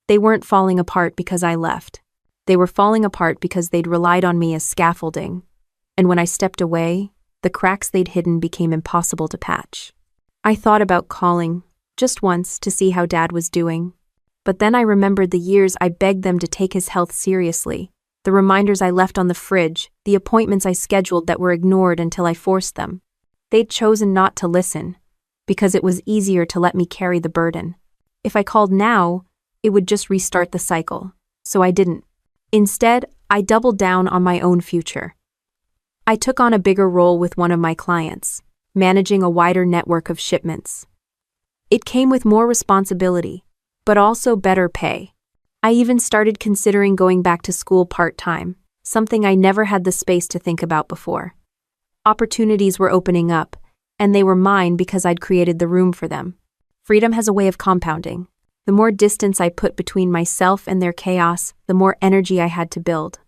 They weren't falling apart because I left. They were falling apart because they'd relied on me as scaffolding, and when I stepped away, the cracks they'd hidden became impossible to patch. I thought about calling, just once, to see how Dad was doing. But then I remembered the years I begged them to take his health seriously, the reminders I left on the fridge, the appointments I scheduled that were ignored until I forced them. They'd chosen not to listen, because it was easier to let me carry the burden. If I called now, it would just restart the cycle, so I didn't. Instead, I doubled down on my own future. I took on a bigger role with one of my clients, managing a wider network of shipments. It came with more responsibility, but also better pay. I even started considering going back to school part-time, something I never had the space to think about before. Opportunities were opening up, and they were mine because I'd created the room for them. Freedom has a way of compounding. The more distance I put between myself and their chaos, the more energy I had to build.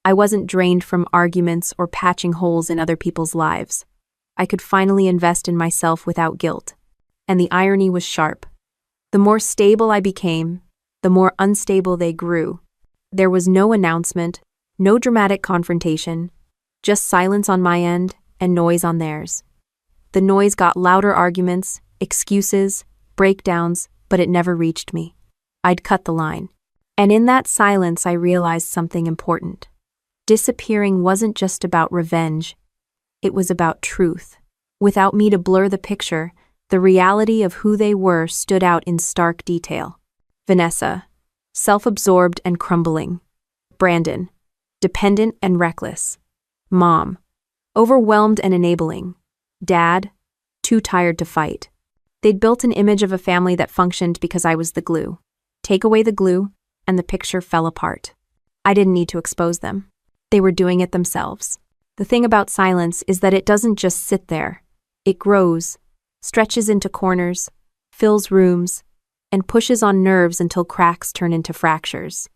I wasn't drained from arguments or patching holes in other people's lives. I could finally invest in myself without guilt. And the irony was sharp. The more stable I became, the more unstable they grew. There was no announcement, no dramatic confrontation, just silence on my end and noise on theirs. The noise got louder: arguments, excuses, breakdowns, but it never reached me. I'd cut the line. And in that silence I realized something important. Disappearing wasn't just about revenge. It was about truth. Without me to blur the picture, the reality of who they were stood out in stark detail. Vanessa, self-absorbed and crumbling. Brandon, dependent and reckless. Mom, overwhelmed and enabling. Dad, too tired to fight. They'd built an image of a family that functioned because I was the glue. Take away the glue, and the picture fell apart. I didn't need to expose them. They were doing it themselves. The thing about silence is that it doesn't just sit there. It grows, stretches into corners, fills rooms, and pushes on nerves until cracks turn into fractures.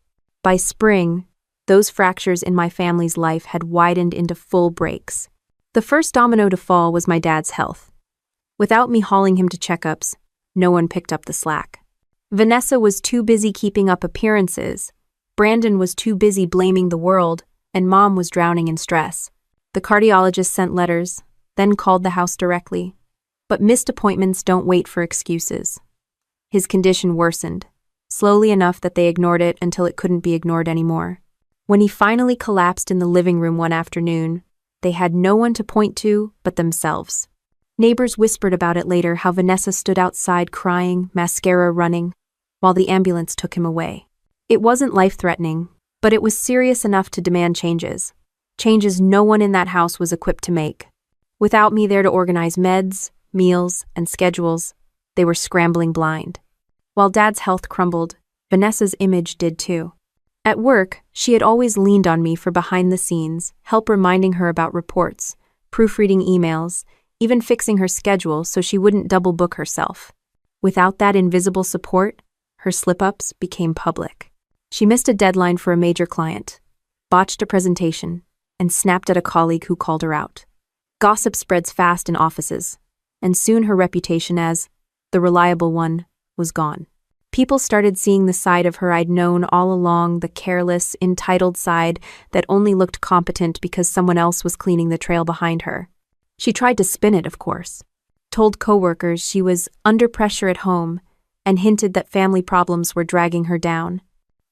By spring, those fractures in my family's life had widened into full breaks. The first domino to fall was my dad's health. Without me hauling him to checkups, no one picked up the slack. Vanessa was too busy keeping up appearances, Brandon was too busy blaming the world, and Mom was drowning in stress. The cardiologist sent letters, then called the house directly. But missed appointments don't wait for excuses. His condition worsened, slowly enough that they ignored it until it couldn't be ignored anymore. When he finally collapsed in the living room one afternoon, they had no one to point to but themselves. Neighbors whispered about it later, how Vanessa stood outside crying, mascara running, while the ambulance took him away. It wasn't life-threatening, but it was serious enough to demand changes. Changes no one in that house was equipped to make. Without me there to organize meds, meals, and schedules, they were scrambling blind. While Dad's health crumbled, Vanessa's image did too. At work, she had always leaned on me for behind the scenes, help reminding her about reports, proofreading emails, even fixing her schedule so she wouldn't double book herself. Without that invisible support, her slip-ups became public. She missed a deadline for a major client, botched a presentation, and snapped at a colleague who called her out. Gossip spreads fast in offices, and soon her reputation as the reliable one was gone. People started seeing the side of her I'd known all along, the careless, entitled side that only looked competent because someone else was cleaning the trail behind her. She tried to spin it, of course. Told coworkers she was under pressure at home and hinted that family problems were dragging her down.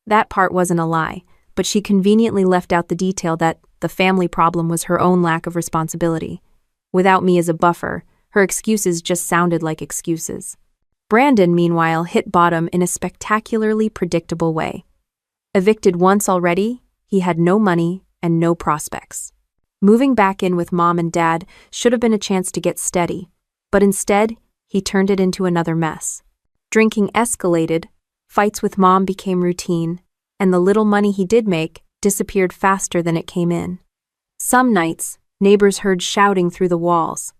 That part wasn't a lie, but she conveniently left out the detail that the family problem was her own lack of responsibility. Without me as a buffer, her excuses just sounded like excuses. Brandon, meanwhile, hit bottom in a spectacularly predictable way. Evicted once already, he had no money and no prospects. Moving back in with mom and dad should have been a chance to get steady, but instead, he turned it into another mess. Drinking escalated, fights with mom became routine, and the little money he did make disappeared faster than it came in. Some nights, neighbors heard shouting through the walls.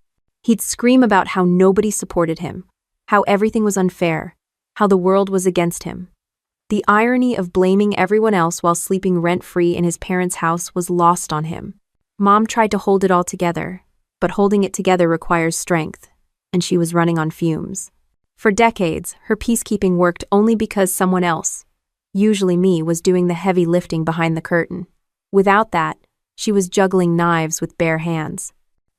He'd scream about how nobody supported him, how everything was unfair, how the world was against him. The irony of blaming everyone else while sleeping rent-free in his parents' house was lost on him. Mom tried to hold it all together, but holding it together requires strength, and she was running on fumes. For decades, her peacekeeping worked only because someone else, usually me, was doing the heavy lifting behind the curtain. Without that, she was juggling knives with bare hands.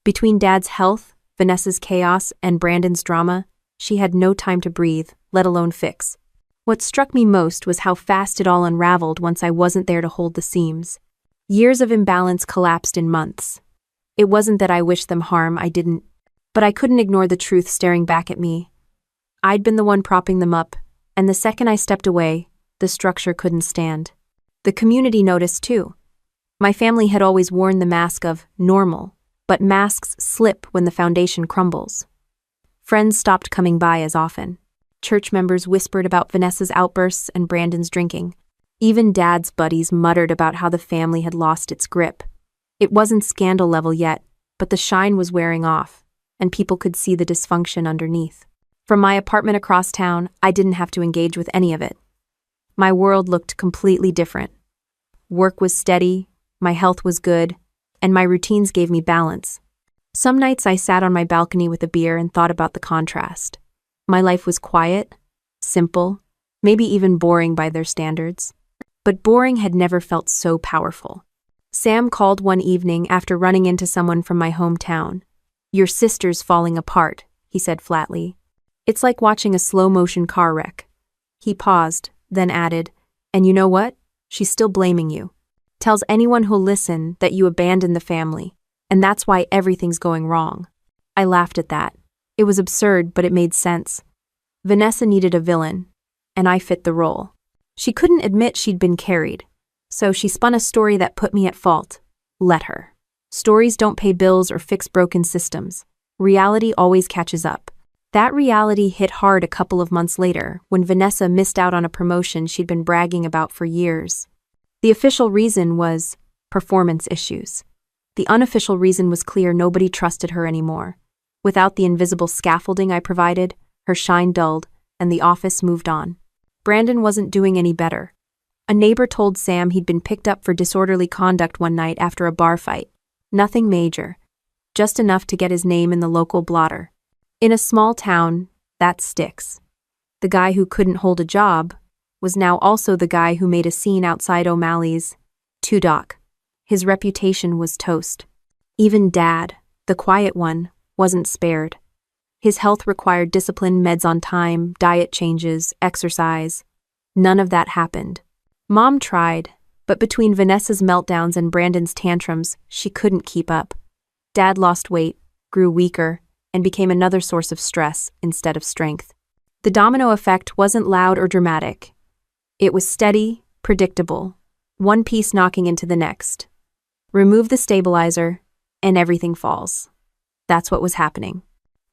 Between Dad's health, Vanessa's chaos, and Brandon's drama, she had no time to breathe, let alone fix. What struck me most was how fast it all unraveled once I wasn't there to hold the seams. Years of imbalance collapsed in months. It wasn't that I wished them harm, I didn't. But I couldn't ignore the truth staring back at me. I'd been the one propping them up, and the second I stepped away, the structure couldn't stand. The community noticed too. My family had always worn the mask of normal, but masks slip when the foundation crumbles. Friends stopped coming by as often. Church members whispered about Vanessa's outbursts and Brandon's drinking. Even Dad's buddies muttered about how the family had lost its grip. It wasn't scandal level yet, but the shine was wearing off, and people could see the dysfunction underneath. From my apartment across town, I didn't have to engage with any of it. My world looked completely different. Work was steady, my health was good, and my routines gave me balance. Some nights I sat on my balcony with a beer and thought about the contrast. My life was quiet, simple, maybe even boring by their standards. But boring had never felt so powerful. Sam called one evening after running into someone from my hometown. "Your sister's falling apart," he said flatly. "It's like watching a slow-motion car wreck." He paused, then added, "And you know what? She's still blaming you. Tells anyone who'll listen that you abandoned the family, and that's why everything's going wrong." I laughed at that. It was absurd, but it made sense. Vanessa needed a villain, and I fit the role. She couldn't admit she'd been carried, so she spun a story that put me at fault. Let her. Stories don't pay bills or fix broken systems. Reality always catches up. That reality hit hard a couple of months later when Vanessa missed out on a promotion she'd been bragging about for years. The official reason was performance issues. The unofficial reason was clear: nobody trusted her anymore. Without the invisible scaffolding I provided, her shine dulled, and the office moved on. Brandon wasn't doing any better. A neighbor told Sam he'd been picked up for disorderly conduct one night after a bar fight. Nothing major, just enough to get his name in the local blotter. In a small town, that sticks. The guy who couldn't hold a job was now also the guy who made a scene outside O'Malley's. Doc. His reputation was toast. Even Dad, the quiet one, wasn't spared. His health required discipline, meds on time, diet changes, exercise. None of that happened. Mom tried, but between Vanessa's meltdowns and Brandon's tantrums, she couldn't keep up. Dad lost weight, grew weaker, and became another source of stress instead of strength. The domino effect wasn't loud or dramatic. It was steady, predictable, one piece knocking into the next. Remove the stabilizer, and everything falls. That's what was happening.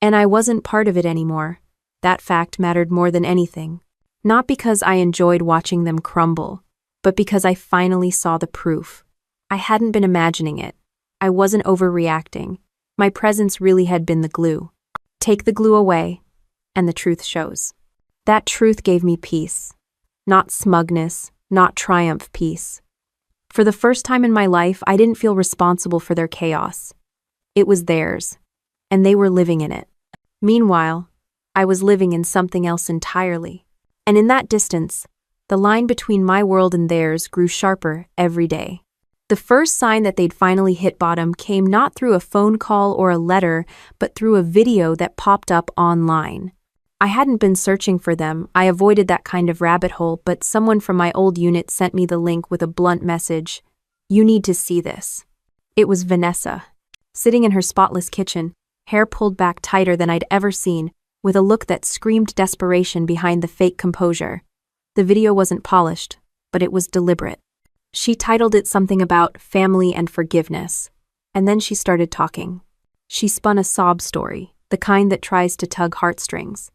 And I wasn't part of it anymore. That fact mattered more than anything. Not because I enjoyed watching them crumble, but because I finally saw the proof. I hadn't been imagining it. I wasn't overreacting. My presence really had been the glue. Take the glue away, and the truth shows. That truth gave me peace. Not smugness, not triumph peace. For the first time in my life, I didn't feel responsible for their chaos. It was theirs, and they were living in it. Meanwhile, I was living in something else entirely. And in that distance, the line between my world and theirs grew sharper every day. The first sign that they'd finally hit bottom came not through a phone call or a letter, but through a video that popped up online. I hadn't been searching for them. I avoided that kind of rabbit hole, but someone from my old unit sent me the link with a blunt message. You need to see this. It was Vanessa, sitting in her spotless kitchen, hair pulled back tighter than I'd ever seen, with a look that screamed desperation behind the fake composure. The video wasn't polished, but it was deliberate. She titled it something about family and forgiveness, and then she started talking. She spun a sob story, the kind that tries to tug heartstrings.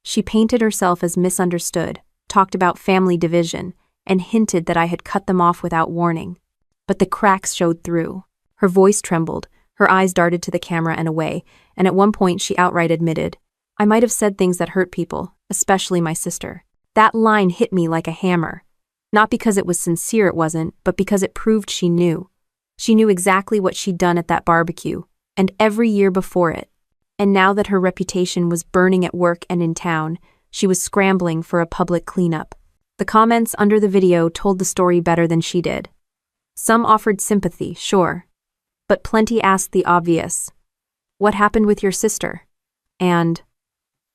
She painted herself as misunderstood, talked about family division, and hinted that I had cut them off without warning. But the cracks showed through. Her voice trembled, her eyes darted to the camera and away, and at one point she outright admitted, I might have said things that hurt people, especially my sister. That line hit me like a hammer. Not because it was sincere, it wasn't, but because it proved she knew. She knew exactly what she'd done at that barbecue, and every year before it. And now that her reputation was burning at work and in town, she was scrambling for a public cleanup. The comments under the video told the story better than she did. Some offered sympathy, sure, but plenty asked the obvious. What happened with your sister? And,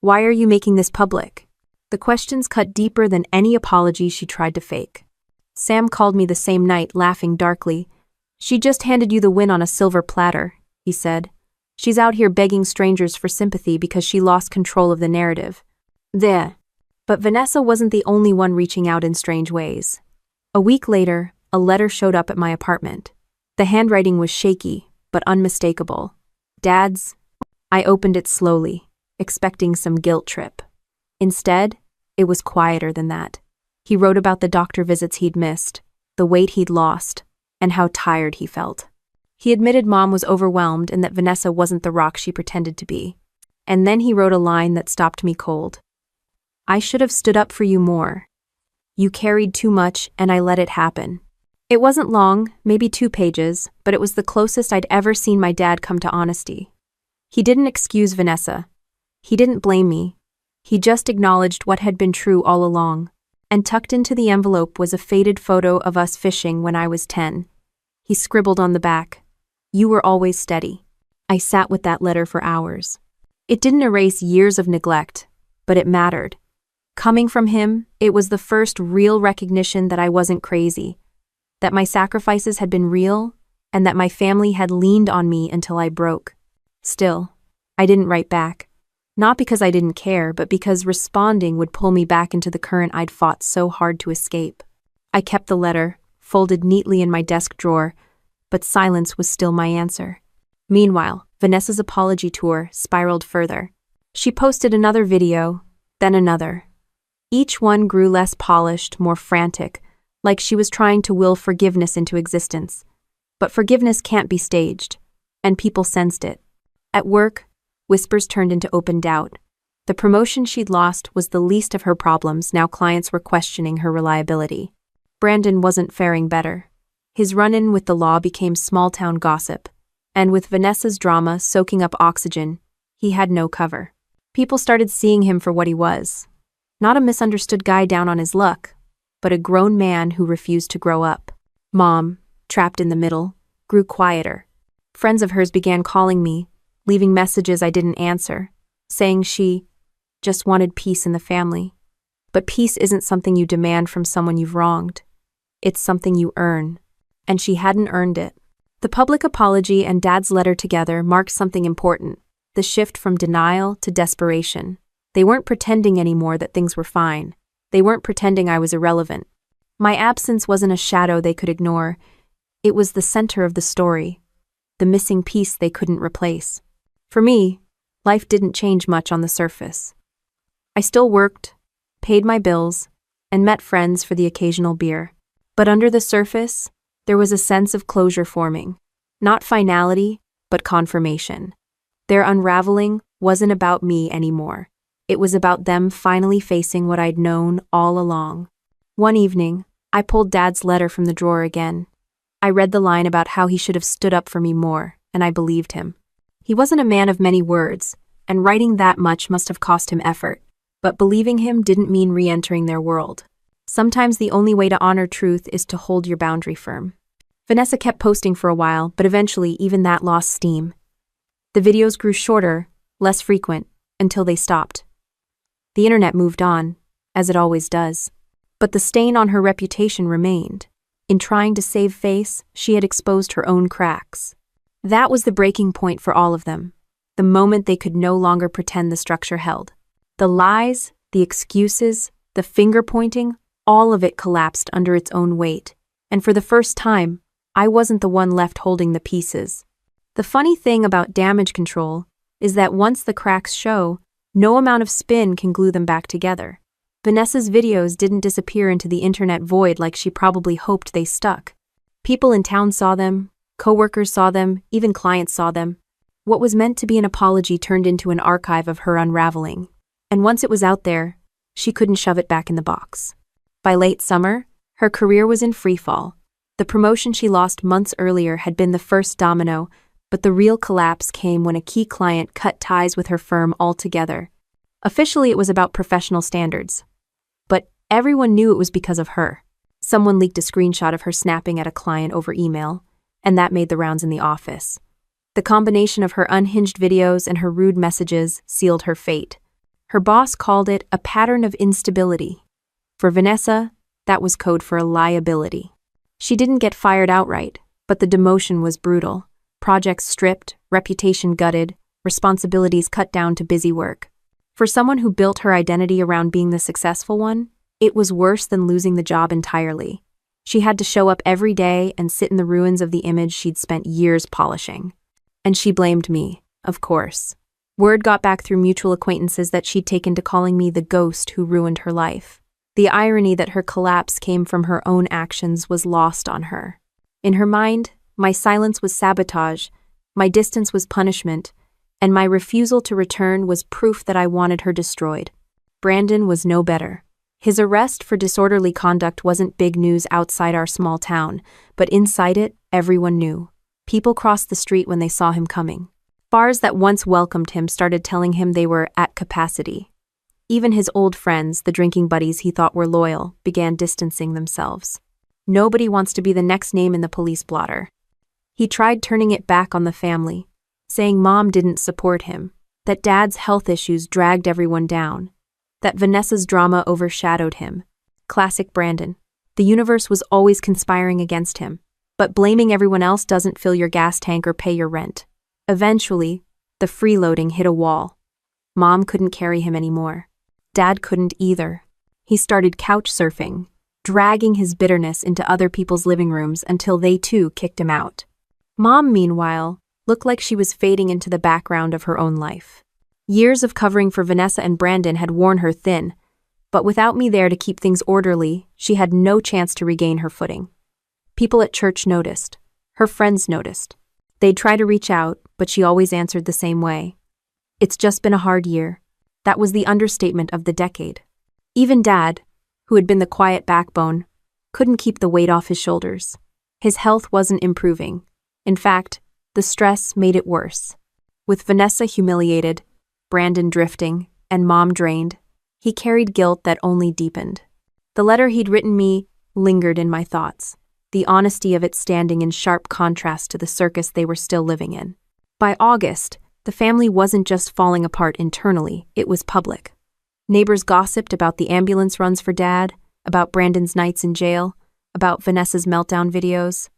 why are you making this public? The questions cut deeper than any apology she tried to fake. Sam called me the same night, laughing darkly. She just handed you the win on a silver platter, he said. She's out here begging strangers for sympathy because she lost control of the narrative. There. But Vanessa wasn't the only one reaching out in strange ways. A week later, a letter showed up at my apartment. The handwriting was shaky, but unmistakable. Dad's. I opened it slowly, expecting some guilt trip. Instead, it was quieter than that. He wrote about the doctor visits he'd missed, the weight he'd lost, and how tired he felt. He admitted Mom was overwhelmed and that Vanessa wasn't the rock she pretended to be. And then he wrote a line that stopped me cold. I should have stood up for you more. You carried too much and I let it happen. It wasn't long, maybe 2 pages, but it was the closest I'd ever seen my dad come to honesty. He didn't excuse Vanessa. He didn't blame me. He just acknowledged what had been true all along. And tucked into the envelope was a faded photo of us fishing when I was 10. He scribbled on the back, You were always steady. I sat with that letter for hours. It didn't erase years of neglect, but it mattered. Coming from him, it was the first real recognition that I wasn't crazy, that my sacrifices had been real, and that my family had leaned on me until I broke. Still, I didn't write back. Not because I didn't care, but because responding would pull me back into the current I'd fought so hard to escape. I kept the letter, folded neatly in my desk drawer, but silence was still my answer. Meanwhile, Vanessa's apology tour spiraled further. She posted another video, then another. Each one grew less polished, more frantic, like she was trying to will forgiveness into existence. But forgiveness can't be staged, and people sensed it. At work, whispers turned into open doubt. The promotion she'd lost was the least of her problems. Now clients were questioning her reliability. Brandon wasn't faring better. His run-in with the law became small-town gossip, and with Vanessa's drama soaking up oxygen, he had no cover. People started seeing him for what he was. Not a misunderstood guy down on his luck, but a grown man who refused to grow up. Mom, trapped in the middle, grew quieter. Friends of hers began calling me, leaving messages I didn't answer, saying she just wanted peace in the family. But peace isn't something you demand from someone you've wronged. It's something you earn. And she hadn't earned it. The public apology and Dad's letter together marked something important, the shift from denial to desperation. They weren't pretending anymore that things were fine. They weren't pretending I was irrelevant. My absence wasn't a shadow they could ignore. It was the center of the story, the missing piece they couldn't replace. For me, life didn't change much on the surface. I still worked, paid my bills, and met friends for the occasional beer. But under the surface, there was a sense of closure forming. Not finality, but confirmation. Their unraveling wasn't about me anymore. It was about them finally facing what I'd known all along. One evening, I pulled Dad's letter from the drawer again. I read the line about how he should have stood up for me more, and I believed him. He wasn't a man of many words, and writing that much must have cost him effort. But believing him didn't mean re-entering their world. Sometimes the only way to honor truth is to hold your boundary firm. Vanessa kept posting for a while, but eventually even that lost steam. The videos grew shorter, less frequent, until they stopped. The internet moved on, as it always does. But the stain on her reputation remained. In trying to save face, she had exposed her own cracks. That was the breaking point for all of them, the moment they could no longer pretend the structure held. The lies, the excuses, the finger-pointing, all of it collapsed under its own weight. And for the first time, I wasn't the one left holding the pieces. The funny thing about damage control is that once the cracks show, no amount of spin can glue them back together. Vanessa's videos didn't disappear into the internet void like she probably hoped they stuck. People in town saw them, coworkers saw them, even clients saw them. What was meant to be an apology turned into an archive of her unraveling. And once it was out there, she couldn't shove it back in the box. By late summer, her career was in freefall. The promotion she lost months earlier had been the first domino, but the real collapse came when a key client cut ties with her firm altogether. Officially, it was about professional standards. But everyone knew it was because of her. Someone leaked a screenshot of her snapping at a client over email, and that made the rounds in the office. The combination of her unhinged videos and her rude messages sealed her fate. Her boss called it a pattern of instability. For Vanessa, that was code for a liability. She didn't get fired outright, but the demotion was brutal. Projects stripped, reputation gutted, responsibilities cut down to busy work. For someone who built her identity around being the successful one, it was worse than losing the job entirely. She had to show up every day and sit in the ruins of the image she'd spent years polishing. And she blamed me, of course. Word got back through mutual acquaintances that she'd taken to calling me the ghost who ruined her life. The irony that her collapse came from her own actions was lost on her. In her mind, my silence was sabotage, my distance was punishment, and my refusal to return was proof that I wanted her destroyed. Brandon was no better. His arrest for disorderly conduct wasn't big news outside our small town, but inside it, everyone knew. People crossed the street when they saw him coming. Bars that once welcomed him started telling him they were at capacity. Even his old friends, the drinking buddies he thought were loyal, began distancing themselves. Nobody wants to be the next name in the police blotter. He tried turning it back on the family, saying Mom didn't support him, that Dad's health issues dragged everyone down, that Vanessa's drama overshadowed him. Classic Brandon. The universe was always conspiring against him, but blaming everyone else doesn't fill your gas tank or pay your rent. Eventually, the freeloading hit a wall. Mom couldn't carry him anymore. Dad couldn't either. He started couch surfing, dragging his bitterness into other people's living rooms until they too kicked him out. Mom, meanwhile, looked like she was fading into the background of her own life. Years of covering for Vanessa and Brandon had worn her thin, but without me there to keep things orderly, she had no chance to regain her footing. People at church noticed. Her friends noticed. They'd try to reach out, but she always answered the same way. It's just been a hard year. That was the understatement of the decade. Even Dad, who had been the quiet backbone, couldn't keep the weight off his shoulders. His health wasn't improving. In fact, the stress made it worse. With Vanessa humiliated, Brandon drifting, and Mom drained, he carried guilt that only deepened. The letter he'd written me lingered in my thoughts, the honesty of it standing in sharp contrast to the circus they were still living in. By August, the family wasn't just falling apart internally, it was public. Neighbors gossiped about the ambulance runs for Dad, about Brandon's nights in jail, about Vanessa's meltdown videos.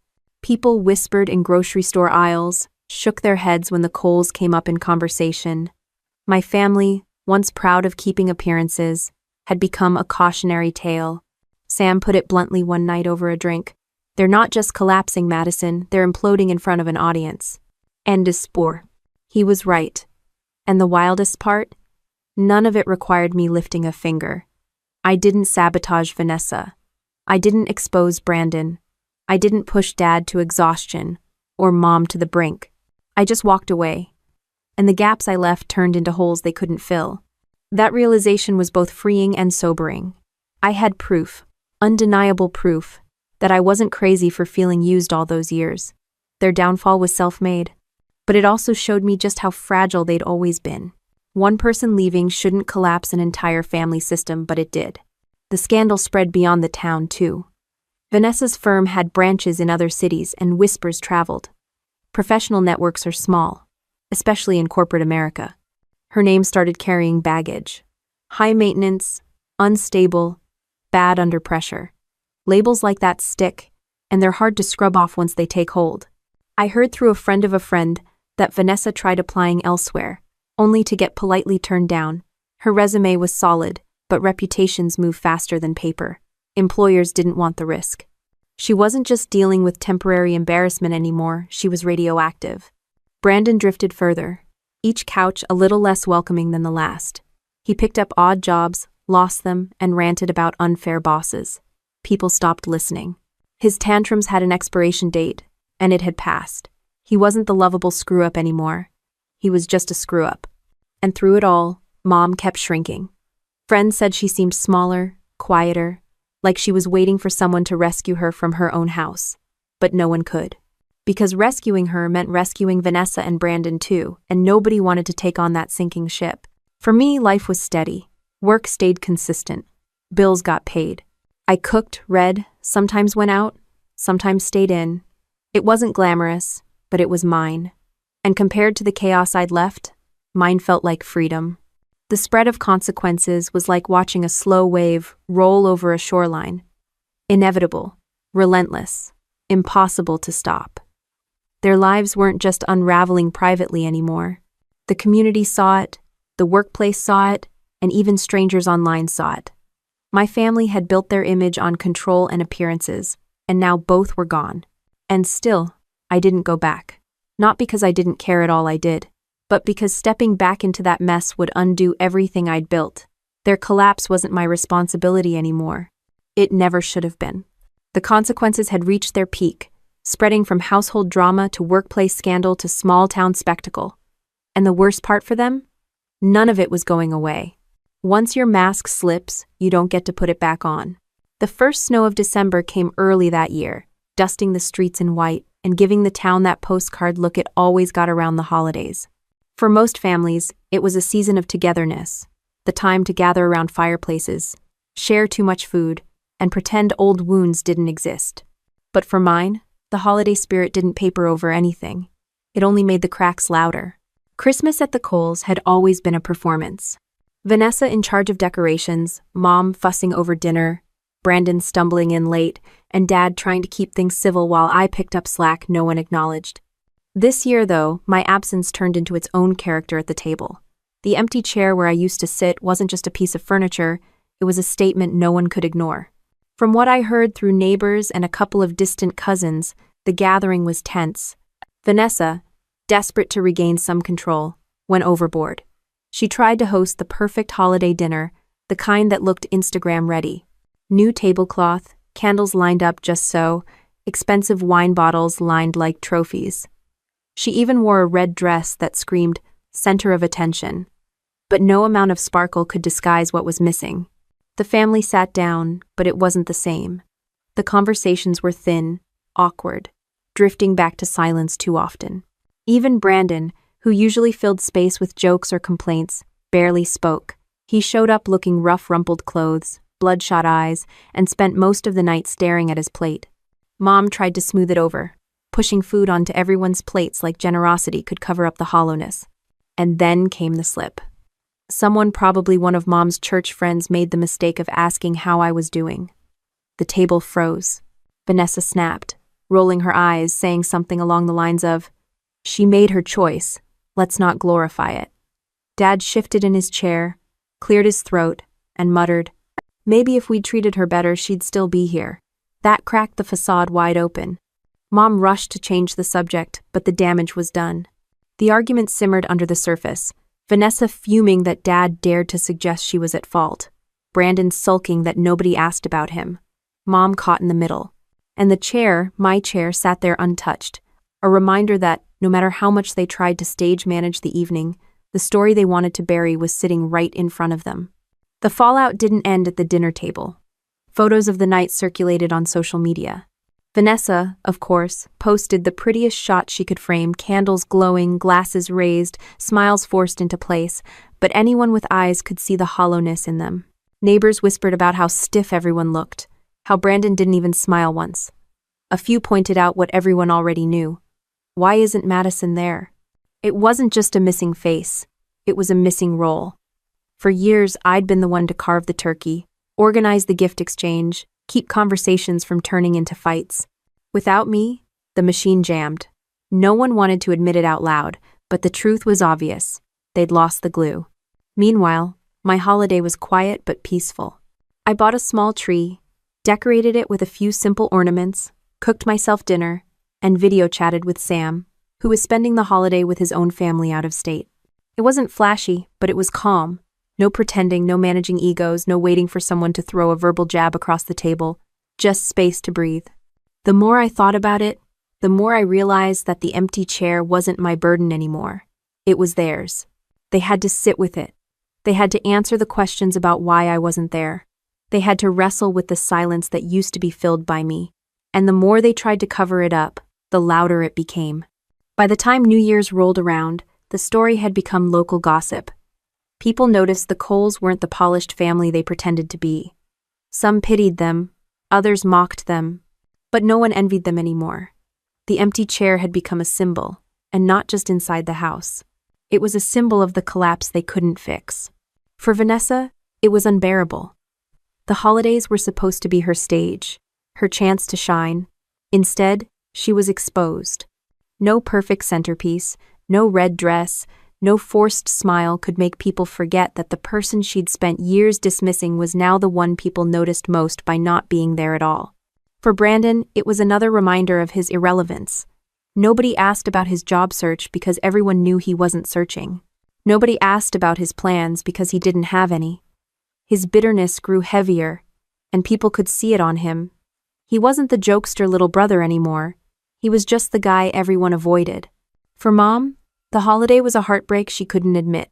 People whispered in grocery store aisles, shook their heads when the Coles came up in conversation. My family, once proud of keeping appearances, had become a cautionary tale. Sam put it bluntly one night over a drink. They're not just collapsing, Madison, they're imploding in front of an audience. End of spore. He was right. And the wildest part? None of it required me lifting a finger. I didn't sabotage Vanessa. I didn't expose Brandon. I didn't push Dad to exhaustion or Mom to the brink. I just walked away, and the gaps I left turned into holes they couldn't fill. That realization was both freeing and sobering. I had proof, undeniable proof, that I wasn't crazy for feeling used all those years. Their downfall was self-made. But it also showed me just how fragile they'd always been. One person leaving shouldn't collapse an entire family system, but it did. The scandal spread beyond the town, too. Vanessa's firm had branches in other cities, and whispers traveled. Professional networks are small, especially in corporate America. Her name started carrying baggage. High maintenance, unstable, bad under pressure. Labels like that stick, and they're hard to scrub off once they take hold. I heard through a friend of a friend that Vanessa tried applying elsewhere, only to get politely turned down. Her resume was solid, but reputations move faster than paper. Employers didn't want the risk. She wasn't just dealing with temporary embarrassment anymore, she was radioactive. Brandon drifted further, each couch a little less welcoming than the last. He picked up odd jobs, lost them, and ranted about unfair bosses. People stopped listening. His tantrums had an expiration date, and it had passed. He wasn't the lovable screw-up anymore. He was just a screw-up. And through it all, Mom kept shrinking. Friends said she seemed smaller, quieter, like she was waiting for someone to rescue her from her own house. But no one could. Because rescuing her meant rescuing Vanessa and Brandon too, and nobody wanted to take on that sinking ship. For me, life was steady. Work stayed consistent. Bills got paid. I cooked, read, sometimes went out, sometimes stayed in. It wasn't glamorous, but it was mine. And compared to the chaos I'd left, mine felt like freedom. The spread of consequences was like watching a slow wave roll over a shoreline. Inevitable, relentless, impossible to stop. Their lives weren't just unraveling privately anymore. The community saw it, the workplace saw it, and even strangers online saw it. My family had built their image on control and appearances, and now both were gone. And still, I didn't go back. Not because I didn't care at all I did, but because stepping back into that mess would undo everything I'd built. Their collapse wasn't my responsibility anymore. It never should have been. The consequences had reached their peak, spreading from household drama to workplace scandal to small-town spectacle. And the worst part for them? None of it was going away. Once your mask slips, you don't get to put it back on. The first snow of December came early that year, dusting the streets in white and giving the town that postcard look it always got around the holidays. For most families, it was a season of togetherness, the time to gather around fireplaces, share too much food, and pretend old wounds didn't exist. But for mine, the holiday spirit didn't paper over anything. It only made the cracks louder. Christmas at the Coles had always been a performance. Vanessa in charge of decorations, Mom fussing over dinner, Brandon stumbling in late, and Dad trying to keep things civil while I picked up slack no one acknowledged. This year, though, my absence turned into its own character at the table. The empty chair where I used to sit wasn't just a piece of furniture, it was a statement no one could ignore. From what I heard through neighbors and a couple of distant cousins, the gathering was tense. Vanessa, desperate to regain some control, went overboard. She tried to host the perfect holiday dinner, the kind that looked Instagram-ready. New tablecloth, candles lined up just so, expensive wine bottles lined like trophies. She even wore a red dress that screamed, center of attention. But no amount of sparkle could disguise what was missing. The family sat down, but it wasn't the same. The conversations were thin, awkward, drifting back to silence too often. Even Brandon, who usually filled space with jokes or complaints, barely spoke. He showed up looking rough, rumpled clothes, bloodshot eyes, and spent most of the night staring at his plate. Mom tried to smooth it over, pushing food onto everyone's plates like generosity could cover up the hollowness. And then came the slip. Someone, probably one of Mom's church friends, made the mistake of asking how I was doing. The table froze. Vanessa snapped, rolling her eyes, saying something along the lines of, "She made her choice. Let's not glorify it." Dad shifted in his chair, cleared his throat, and muttered, "Maybe if we'd treated her better, she'd still be here." That cracked the facade wide open. Mom rushed to change the subject, but the damage was done. The argument simmered under the surface, Vanessa fuming that Dad dared to suggest she was at fault, Brandon sulking that nobody asked about him, Mom caught in the middle. And the chair, my chair, sat there untouched, a reminder that, no matter how much they tried to stage manage the evening, the story they wanted to bury was sitting right in front of them. The fallout didn't end at the dinner table. Photos of the night circulated on social media. Vanessa, of course, posted the prettiest shot she could frame, candles glowing, glasses raised, smiles forced into place, but anyone with eyes could see the hollowness in them. Neighbors whispered about how stiff everyone looked, how Brandon didn't even smile once. A few pointed out what everyone already knew. Why isn't Madison there? It wasn't just a missing face, it was a missing role. For years, I'd been the one to carve the turkey, organize the gift exchange, keep conversations from turning into fights. Without me, the machine jammed. No one wanted to admit it out loud, but the truth was obvious. They'd lost the glue. Meanwhile, my holiday was quiet but peaceful. I bought a small tree, decorated it with a few simple ornaments, cooked myself dinner, and video chatted with Sam, who was spending the holiday with his own family out of state. It wasn't flashy, but it was calm. No pretending, no managing egos, no waiting for someone to throw a verbal jab across the table, just space to breathe. The more I thought about it, the more I realized that the empty chair wasn't my burden anymore. It was theirs. They had to sit with it. They had to answer the questions about why I wasn't there. They had to wrestle with the silence that used to be filled by me. And the more they tried to cover it up, the louder it became. By the time New Year's rolled around, the story had become local gossip. People noticed the Coles weren't the polished family they pretended to be. Some pitied them, others mocked them, but no one envied them anymore. The empty chair had become a symbol, and not just inside the house. It was a symbol of the collapse they couldn't fix. For Vanessa, it was unbearable. The holidays were supposed to be her stage, her chance to shine. Instead, she was exposed. No perfect centerpiece, no red dress, no forced smile could make people forget that the person she'd spent years dismissing was now the one people noticed most by not being there at all. For Brandon, it was another reminder of his irrelevance. Nobody asked about his job search because everyone knew he wasn't searching. Nobody asked about his plans because he didn't have any. His bitterness grew heavier, and people could see it on him. He wasn't the jokester little brother anymore. He was just the guy everyone avoided. For Mom, the holiday was a heartbreak she couldn't admit.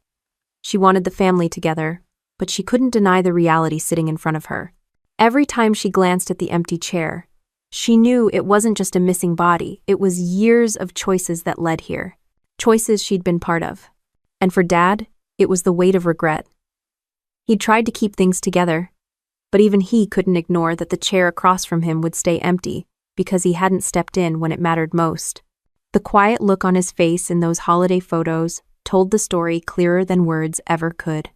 She wanted the family together, but she couldn't deny the reality sitting in front of her. Every time she glanced at the empty chair, she knew it wasn't just a missing body, it was years of choices that led here. Choices she'd been part of. And for Dad, it was the weight of regret. He'd tried to keep things together, but even he couldn't ignore that the chair across from him would stay empty because he hadn't stepped in when it mattered most. The quiet look on his face in those holiday photos told the story clearer than words ever could.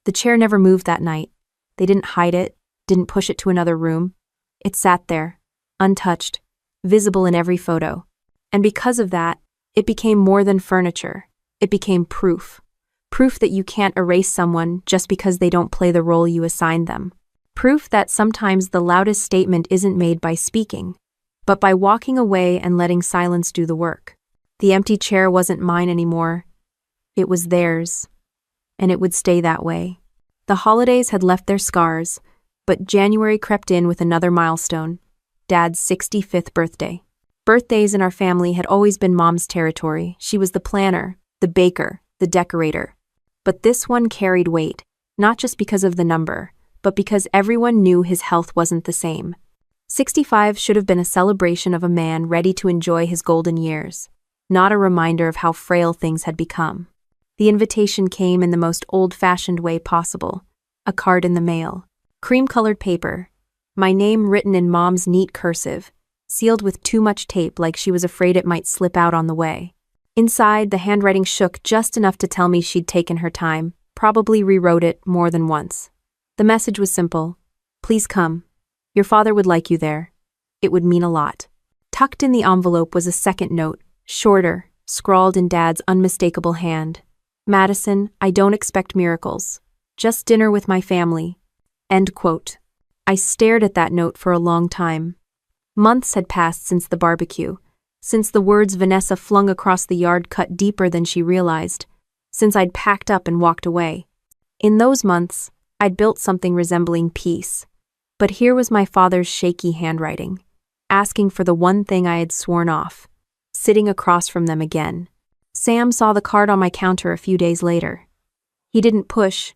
The chair never moved that night. They didn't hide it, didn't push it to another room. It sat there, untouched, visible in every photo. And because of that, it became more than furniture. It became proof. Proof that you can't erase someone just because they don't play the role you assigned them. Proof that sometimes the loudest statement isn't made by speaking, but by walking away and letting silence do the work. The empty chair wasn't mine anymore. It was theirs, and it would stay that way. The holidays had left their scars, but January crept in with another milestone, Dad's 65th birthday. Birthdays in our family had always been Mom's territory. She was the planner, the baker, the decorator. But this one carried weight, not just because of the number, but because everyone knew his health wasn't the same. 65 should have been a celebration of a man ready to enjoy his golden years, not a reminder of how frail things had become. The invitation came in the most old-fashioned way possible, a card in the mail. Cream-colored paper, my name written in Mom's neat cursive, sealed with too much tape like she was afraid it might slip out on the way. Inside, the handwriting shook just enough to tell me she'd taken her time, probably rewrote it more than once. The message was simple. Please come. Your father would like you there. It would mean a lot. Tucked in the envelope was a second note, shorter, scrawled in Dad's unmistakable hand. Madison, I don't expect miracles. Just dinner with my family. End quote. I stared at that note for a long time. Months had passed since the barbecue, since the words Vanessa flung across the yard cut deeper than she realized, since I'd packed up and walked away. In those months, I'd built something resembling peace. But here was my father's shaky handwriting, asking for the one thing I had sworn off, sitting across from them again. Sam saw the card on my counter a few days later. He didn't push,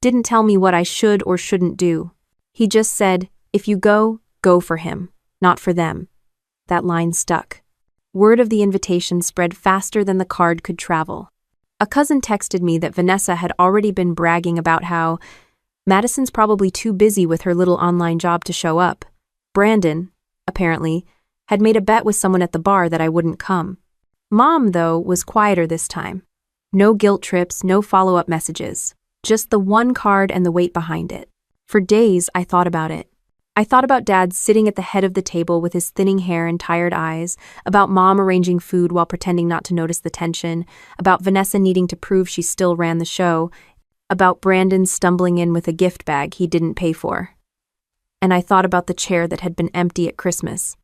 didn't tell me what I should or shouldn't do. He just said, "If you go, go for him, not for them." That line stuck. Word of the invitation spread faster than the card could travel. A cousin texted me that Vanessa had already been bragging about how Madison's probably too busy with her little online job to show up. Brandon, apparently, had made a bet with someone at the bar that I wouldn't come. Mom, though, was quieter this time. No guilt trips, no follow-up messages. Just the one card and the weight behind it. For days, I thought about it. I thought about Dad sitting at the head of the table with his thinning hair and tired eyes, about Mom arranging food while pretending not to notice the tension, about Vanessa needing to prove she still ran the show, about Brandon stumbling in with a gift bag he didn't pay for. And I thought about the chair that had been empty at Christmas,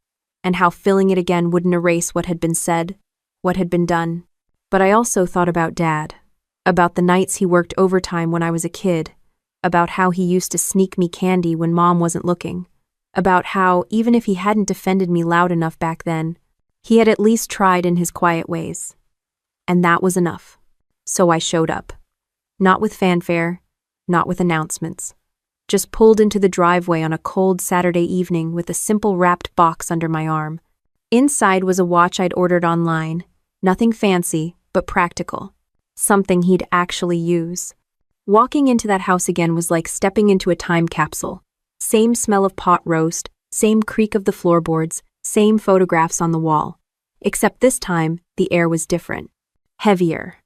and how filling it again wouldn't erase what had been said, what had been done. But I also thought about Dad, about the nights he worked overtime when I was a kid, about how he used to sneak me candy when Mom wasn't looking, about how, even if he hadn't defended me loud enough back then, he had at least tried in his quiet ways. And that was enough. So I showed up. Not with fanfare, not with announcements. Just pulled into the driveway on a cold Saturday evening with a simple wrapped box under my arm. Inside was a watch I'd ordered online. Nothing fancy, but practical. Something he'd actually use. Walking into that house again was like stepping into a time capsule. Same smell of pot roast, same creak of the floorboards, same photographs on the wall. Except this time, the air was different. Heavier.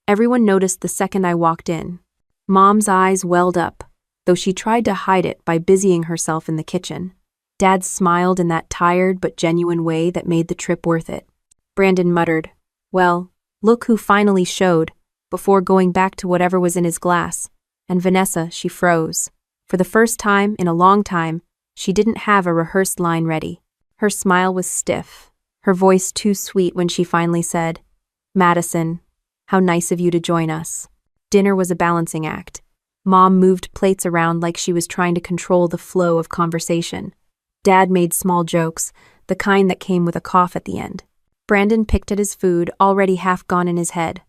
Everyone noticed the second I walked in. Mom's eyes welled up, though she tried to hide it by busying herself in the kitchen. Dad smiled in that tired but genuine way that made the trip worth it. Brandon muttered, "Well, look who finally showed," before going back to whatever was in his glass. And Vanessa, she froze. For the first time in a long time, she didn't have a rehearsed line ready. Her smile was stiff, her voice too sweet when she finally said, "Madison, how nice of you to join us." Dinner was a balancing act. Mom moved plates around like she was trying to control the flow of conversation. Dad made small jokes, the kind that came with a cough at the end. Brandon picked at his food, already half gone in his head.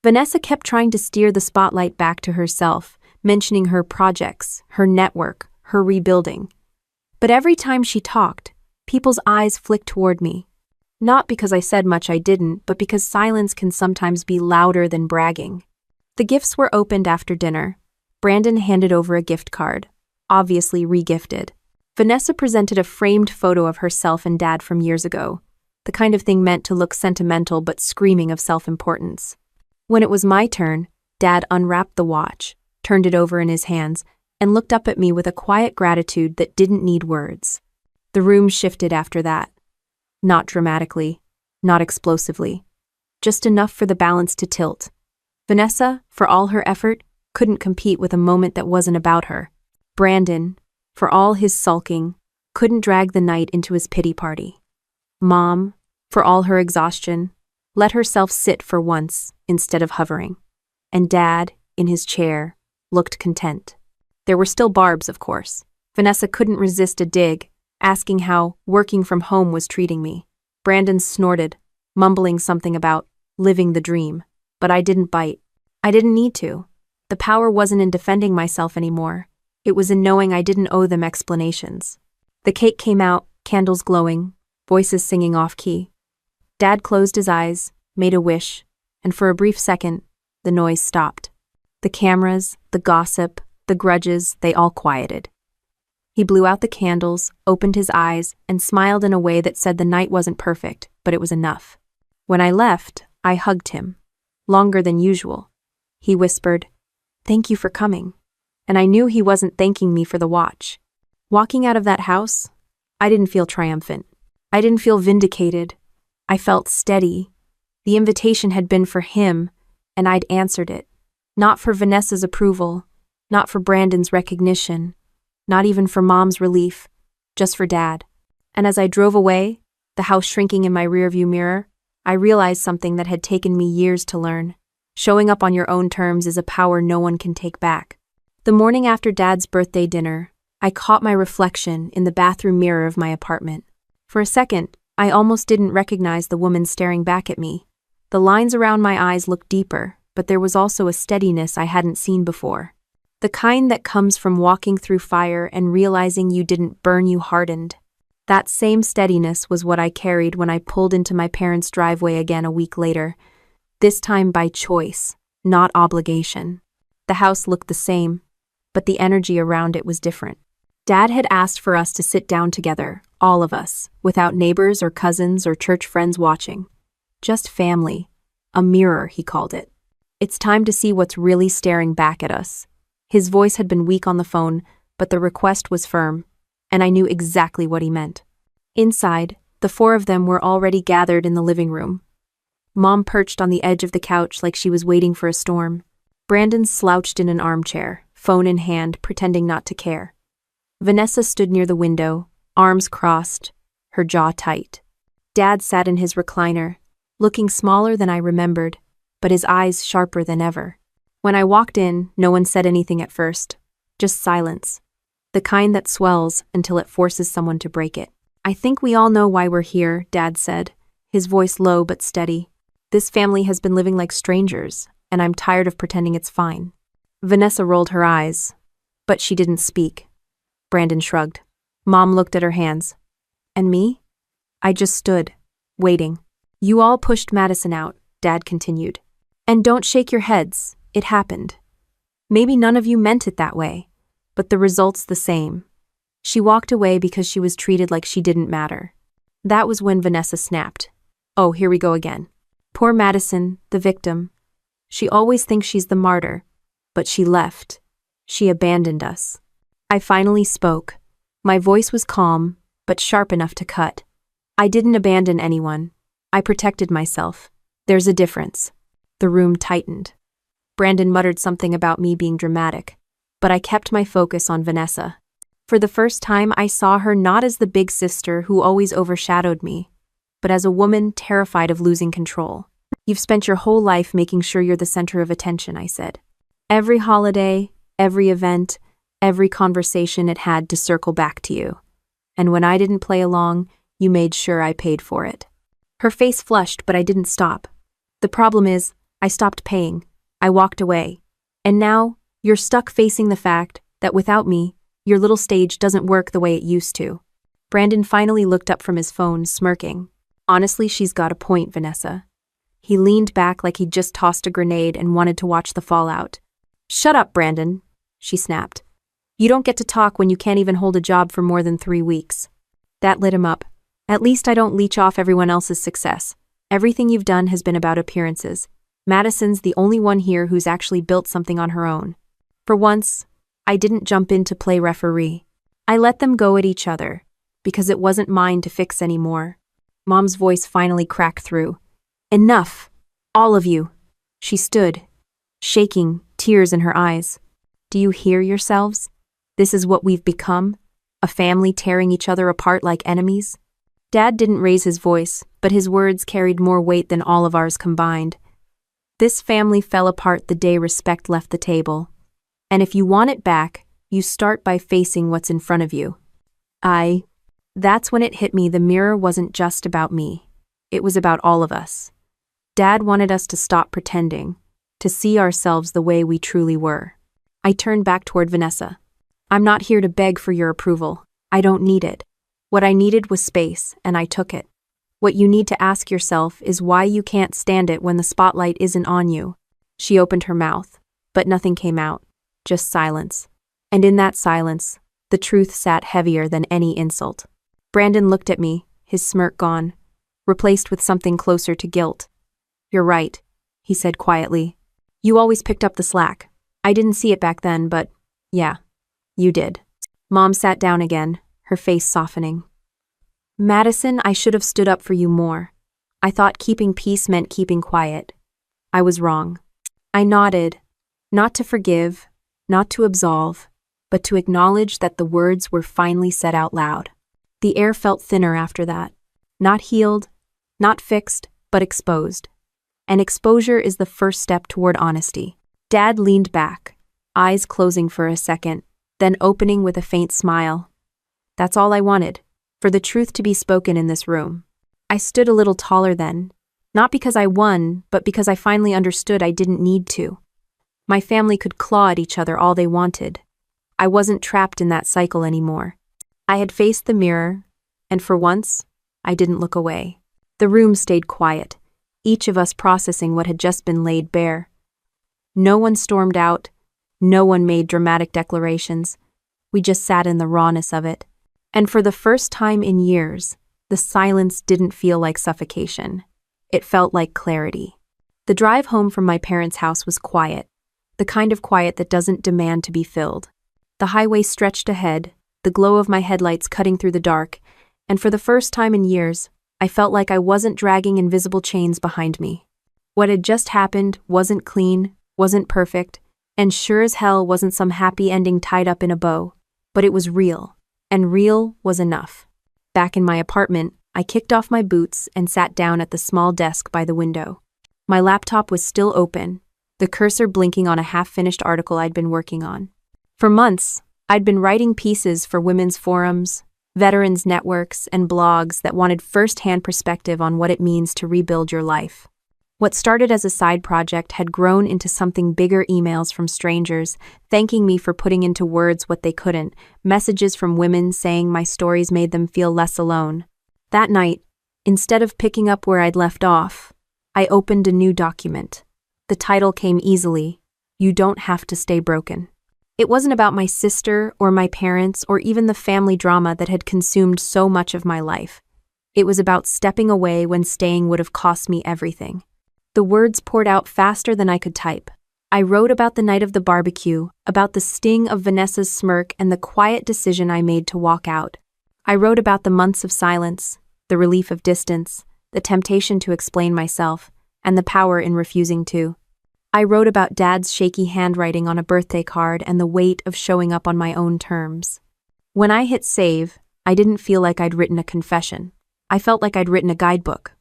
Vanessa kept trying to steer the spotlight back to herself, mentioning her projects, her network, her rebuilding. But every time she talked, people's eyes flicked toward me. Not because I said much I didn't, but because silence can sometimes be louder than bragging. The gifts were opened after dinner. Brandon handed over a gift card, obviously re-gifted. Vanessa presented a framed photo of herself and Dad from years ago, the kind of thing meant to look sentimental but screaming of self-importance. When it was my turn, Dad unwrapped the watch, turned it over in his hands, and looked up at me with a quiet gratitude that didn't need words. The room shifted after that. Not dramatically, not explosively. Just enough for the balance to tilt. Vanessa, for all her effort, couldn't compete with a moment that wasn't about her. Brandon, for all his sulking, couldn't drag the night into his pity party. Mom, for all her exhaustion, let herself sit for once instead of hovering. And Dad, in his chair, looked content. There were still barbs, of course. Vanessa couldn't resist a dig, asking how working from home was treating me. Brandon snorted, mumbling something about living the dream, but I didn't bite. I didn't need to. The power wasn't in defending myself anymore. It was in knowing I didn't owe them explanations. The cake came out, candles glowing, voices singing off-key. Dad closed his eyes, made a wish, and for a brief second, the noise stopped. The cameras, the gossip, the grudges, they all quieted. He blew out the candles, opened his eyes, and smiled in a way that said the night wasn't perfect, but it was enough. When I left, I hugged him. Longer than usual. He whispered, "Thank you for coming." And I knew he wasn't thanking me for the watch. Walking out of that house, I didn't feel triumphant. I didn't feel vindicated. I felt steady. The invitation had been for him, and I'd answered it. Not for Vanessa's approval, not for Brandon's recognition, not even for Mom's relief, just for Dad. And as I drove away, the house shrinking in my rearview mirror, I realized something that had taken me years to learn. Showing up on your own terms is a power no one can take back. The morning after Dad's birthday dinner, I caught my reflection in the bathroom mirror of my apartment. For a second, I almost didn't recognize the woman staring back at me. The lines around my eyes looked deeper, but there was also a steadiness I hadn't seen before. The kind that comes from walking through fire and realizing you didn't burn you hardened. That same steadiness was what I carried when I pulled into my parents' driveway again a week later, this time by choice, not obligation. The house looked the same, but the energy around it was different. Dad had asked for us to sit down together, all of us, without neighbors or cousins or church friends watching. Just family. A mirror, he called it. It's time to see what's really staring back at us. His voice had been weak on the phone, but the request was firm, and I knew exactly what he meant. Inside, the four of them were already gathered in the living room. Mom perched on the edge of the couch like she was waiting for a storm. Brandon slouched in an armchair, phone in hand, pretending not to care. Vanessa stood near the window, arms crossed, her jaw tight. Dad sat in his recliner, looking smaller than I remembered, but his eyes sharper than ever. When I walked in, no one said anything at first, just silence. The kind that swells until it forces someone to break it. I think we all know why we're here, Dad said, his voice low but steady. This family has been living like strangers, and I'm tired of pretending it's fine. Vanessa rolled her eyes, but she didn't speak. Brandon shrugged. Mom looked at her hands. And me? I just stood, waiting. You all pushed Madison out, Dad continued. And don't shake your heads, it happened. Maybe none of you meant it that way, but the result's the same. She walked away because she was treated like she didn't matter. That was when Vanessa snapped. Oh, here we go again. Poor Madison, the victim. She always thinks she's the martyr, but she left. She abandoned us. I finally spoke. My voice was calm, but sharp enough to cut. I didn't abandon anyone. I protected myself. There's a difference. The room tightened. Brandon muttered something about me being dramatic, but I kept my focus on Vanessa. For the first time, I saw her not as the big sister who always overshadowed me, but as a woman terrified of losing control. You've spent your whole life making sure you're the center of attention, I said. Every holiday, every event, every conversation, it had to circle back to you. And when I didn't play along, you made sure I paid for it. Her face flushed, but I didn't stop. The problem is, I stopped paying. I walked away. And now, you're stuck facing the fact that without me, your little stage doesn't work the way it used to. Brandon finally looked up from his phone, smirking. Honestly, she's got a point, Vanessa. He leaned back like he'd just tossed a grenade and wanted to watch the fallout. Shut up, Brandon, she snapped. You don't get to talk when you can't even hold a job for more than 3 weeks. That lit him up. At least I don't leech off everyone else's success. Everything you've done has been about appearances. Madison's the only one here who's actually built something on her own. For once, I didn't jump in to play referee. I let them go at each other, because it wasn't mine to fix anymore. Mom's voice finally cracked through. Enough! All of you! She stood, shaking, tears in her eyes. Do you hear yourselves? This is what we've become? A family tearing each other apart like enemies? Dad didn't raise his voice, but his words carried more weight than all of ours combined. This family fell apart the day respect left the table. And if you want it back, you start by facing what's in front of you. That's when it hit me the mirror wasn't just about me. It was about all of us. Dad wanted us to stop pretending, to see ourselves the way we truly were. I turned back toward Vanessa. I'm not here to beg for your approval. I don't need it. What I needed was space, and I took it. What you need to ask yourself is why you can't stand it when the spotlight isn't on you. She opened her mouth, but nothing came out. Just silence. And in that silence, the truth sat heavier than any insult. Brandon looked at me, his smirk gone, replaced with something closer to guilt. You're right, he said quietly. You always picked up the slack. I didn't see it back then, but yeah, you did. Mom sat down again, her face softening. Madison, I should have stood up for you more. I thought keeping peace meant keeping quiet. I was wrong. I nodded, not to forgive, not to absolve, but to acknowledge that the words were finally said out loud. The air felt thinner after that. Not healed, not fixed, but exposed. And exposure is the first step toward honesty. Dad leaned back, eyes closing for a second, then opening with a faint smile. That's all I wanted, for the truth to be spoken in this room. I stood a little taller then, not because I won, but because I finally understood I didn't need to. My family could claw at each other all they wanted. I wasn't trapped in that cycle anymore. I had faced the mirror, and for once, I didn't look away. The room stayed quiet, each of us processing what had just been laid bare. No one stormed out, no one made dramatic declarations. We just sat in the rawness of it. And for the first time in years, the silence didn't feel like suffocation. It felt like clarity. The drive home from my parents' house was quiet, the kind of quiet that doesn't demand to be filled. The highway stretched ahead, the glow of my headlights cutting through the dark, and for the first time in years, I felt like I wasn't dragging invisible chains behind me. What had just happened wasn't clean, wasn't perfect, and sure as hell wasn't some happy ending tied up in a bow, but it was real, and real was enough. Back in my apartment, I kicked off my boots and sat down at the small desk by the window. My laptop was still open, the cursor blinking on a half-finished article I'd been working on. For months, I'd been writing pieces for women's forums, veterans networks, and blogs that wanted first-hand perspective on what it means to rebuild your life. What started as a side project had grown into something bigger: emails from strangers, thanking me for putting into words what they couldn't, messages from women saying my stories made them feel less alone. That night, instead of picking up where I'd left off, I opened a new document. The title came easily: You Don't Have to Stay Broken. It wasn't about my sister or my parents or even the family drama that had consumed so much of my life. It was about stepping away when staying would have cost me everything. The words poured out faster than I could type. I wrote about the night of the barbecue, about the sting of Vanessa's smirk and the quiet decision I made to walk out. I wrote about the months of silence, the relief of distance, the temptation to explain myself, and the power in refusing to. I wrote about Dad's shaky handwriting on a birthday card and the weight of showing up on my own terms. When I hit save, I didn't feel like I'd written a confession. I felt like I'd written a guidebook.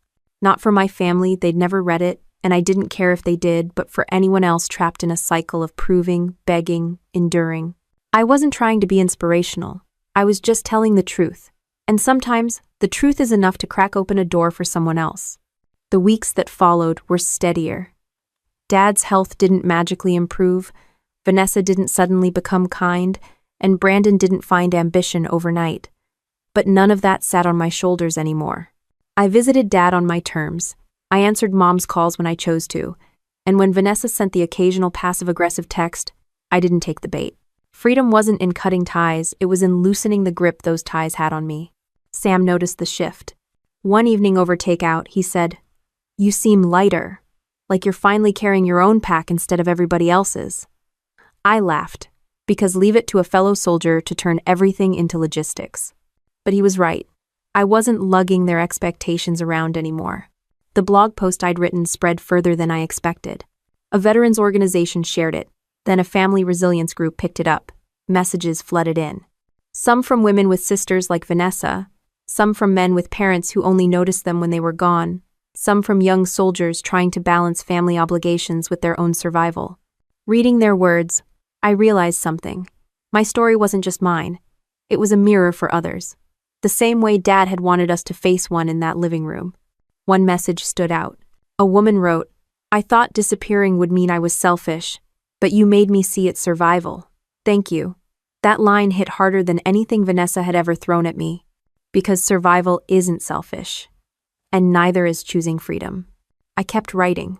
Not for my family, they'd never read it, and I didn't care if they did, but for anyone else trapped in a cycle of proving, begging, enduring. I wasn't trying to be inspirational. I was just telling the truth. And sometimes, the truth is enough to crack open a door for someone else. The weeks that followed were steadier. Dad's health didn't magically improve, Vanessa didn't suddenly become kind, and Brandon didn't find ambition overnight. But none of that sat on my shoulders anymore. I visited Dad on my terms. I answered Mom's calls when I chose to, and when Vanessa sent the occasional passive-aggressive text, I didn't take the bait. Freedom wasn't in cutting ties, it was in loosening the grip those ties had on me. Sam noticed the shift. One evening over takeout, he said, "You seem lighter, like you're finally carrying your own pack instead of everybody else's." I laughed, because leave it to a fellow soldier to turn everything into logistics. But he was right. I wasn't lugging their expectations around anymore. The blog post I'd written spread further than I expected. A veterans organization shared it, then a family resilience group picked it up. Messages flooded in. Some from women with sisters like Vanessa, some from men with parents who only noticed them when they were gone, some from young soldiers trying to balance family obligations with their own survival. Reading their words, I realized something. My story wasn't just mine. It was a mirror for others. The same way Dad had wanted us to face one in that living room. One message stood out. A woman wrote, "I thought disappearing would mean I was selfish, but you made me see it's survival. Thank you." That line hit harder than anything Vanessa had ever thrown at me. Because survival isn't selfish. And neither is choosing freedom. I kept writing.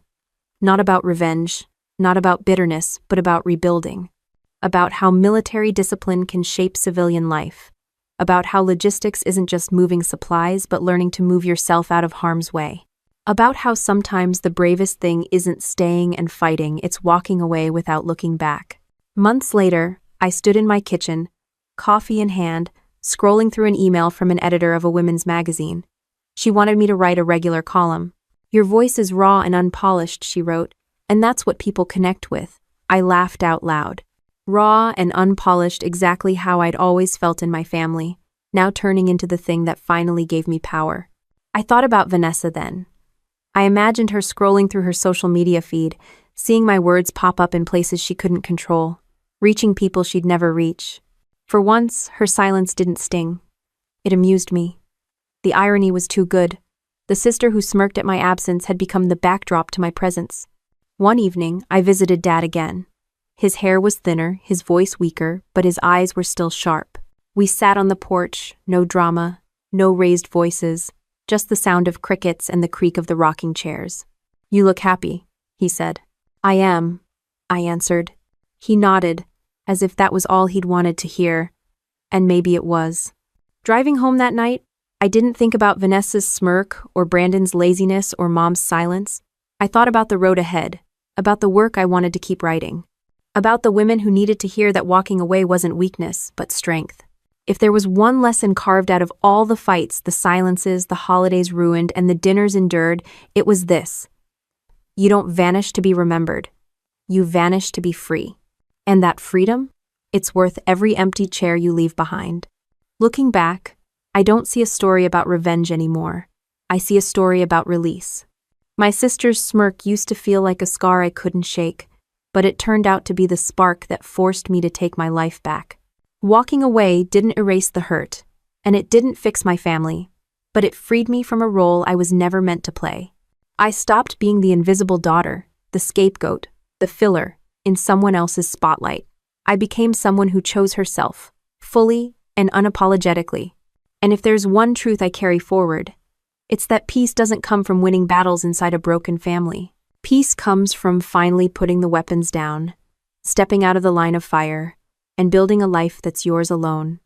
Not about revenge, not about bitterness, but about rebuilding. About how military discipline can shape civilian life. About how logistics isn't just moving supplies, but learning to move yourself out of harm's way. About how sometimes the bravest thing isn't staying and fighting, it's walking away without looking back. Months later, I stood in my kitchen, coffee in hand, scrolling through an email from an editor of a women's magazine. She wanted me to write a regular column. "Your voice is raw and unpolished," she wrote, "and that's what people connect with." I laughed out loud. Raw and unpolished, exactly how I'd always felt in my family, now turning into the thing that finally gave me power. I thought about Vanessa then. I imagined her scrolling through her social media feed, seeing my words pop up in places she couldn't control, reaching people she'd never reach, For once, her silence didn't sting. It amused me. The irony was too good. The sister who smirked at my absence had become the backdrop to my presence. One evening, I visited Dad again. His hair was thinner, his voice weaker, but his eyes were still sharp. We sat on the porch, no drama, no raised voices, just the sound of crickets and the creak of the rocking chairs. "You look happy," he said. "I am," I answered. He nodded, as if that was all he'd wanted to hear, and maybe it was. Driving home that night, I didn't think about Vanessa's smirk or Brandon's laziness or Mom's silence. I thought about the road ahead, about the work I wanted to keep writing, about the women who needed to hear that walking away wasn't weakness, but strength. If there was one lesson carved out of all the fights, the silences, the holidays ruined, and the dinners endured, it was this. You don't vanish to be remembered. You vanish to be free. And that freedom? It's worth every empty chair you leave behind. Looking back, I don't see a story about revenge anymore. I see a story about release. My sister's smirk used to feel like a scar I couldn't shake, but it turned out to be the spark that forced me to take my life back. Walking away didn't erase the hurt, and it didn't fix my family, but it freed me from a role I was never meant to play. I stopped being the invisible daughter, the scapegoat, the filler, in someone else's spotlight. I became someone who chose herself, fully and unapologetically. And if there's one truth I carry forward, it's that peace doesn't come from winning battles inside a broken family. Peace comes from finally putting the weapons down, stepping out of the line of fire, and building a life that's yours alone.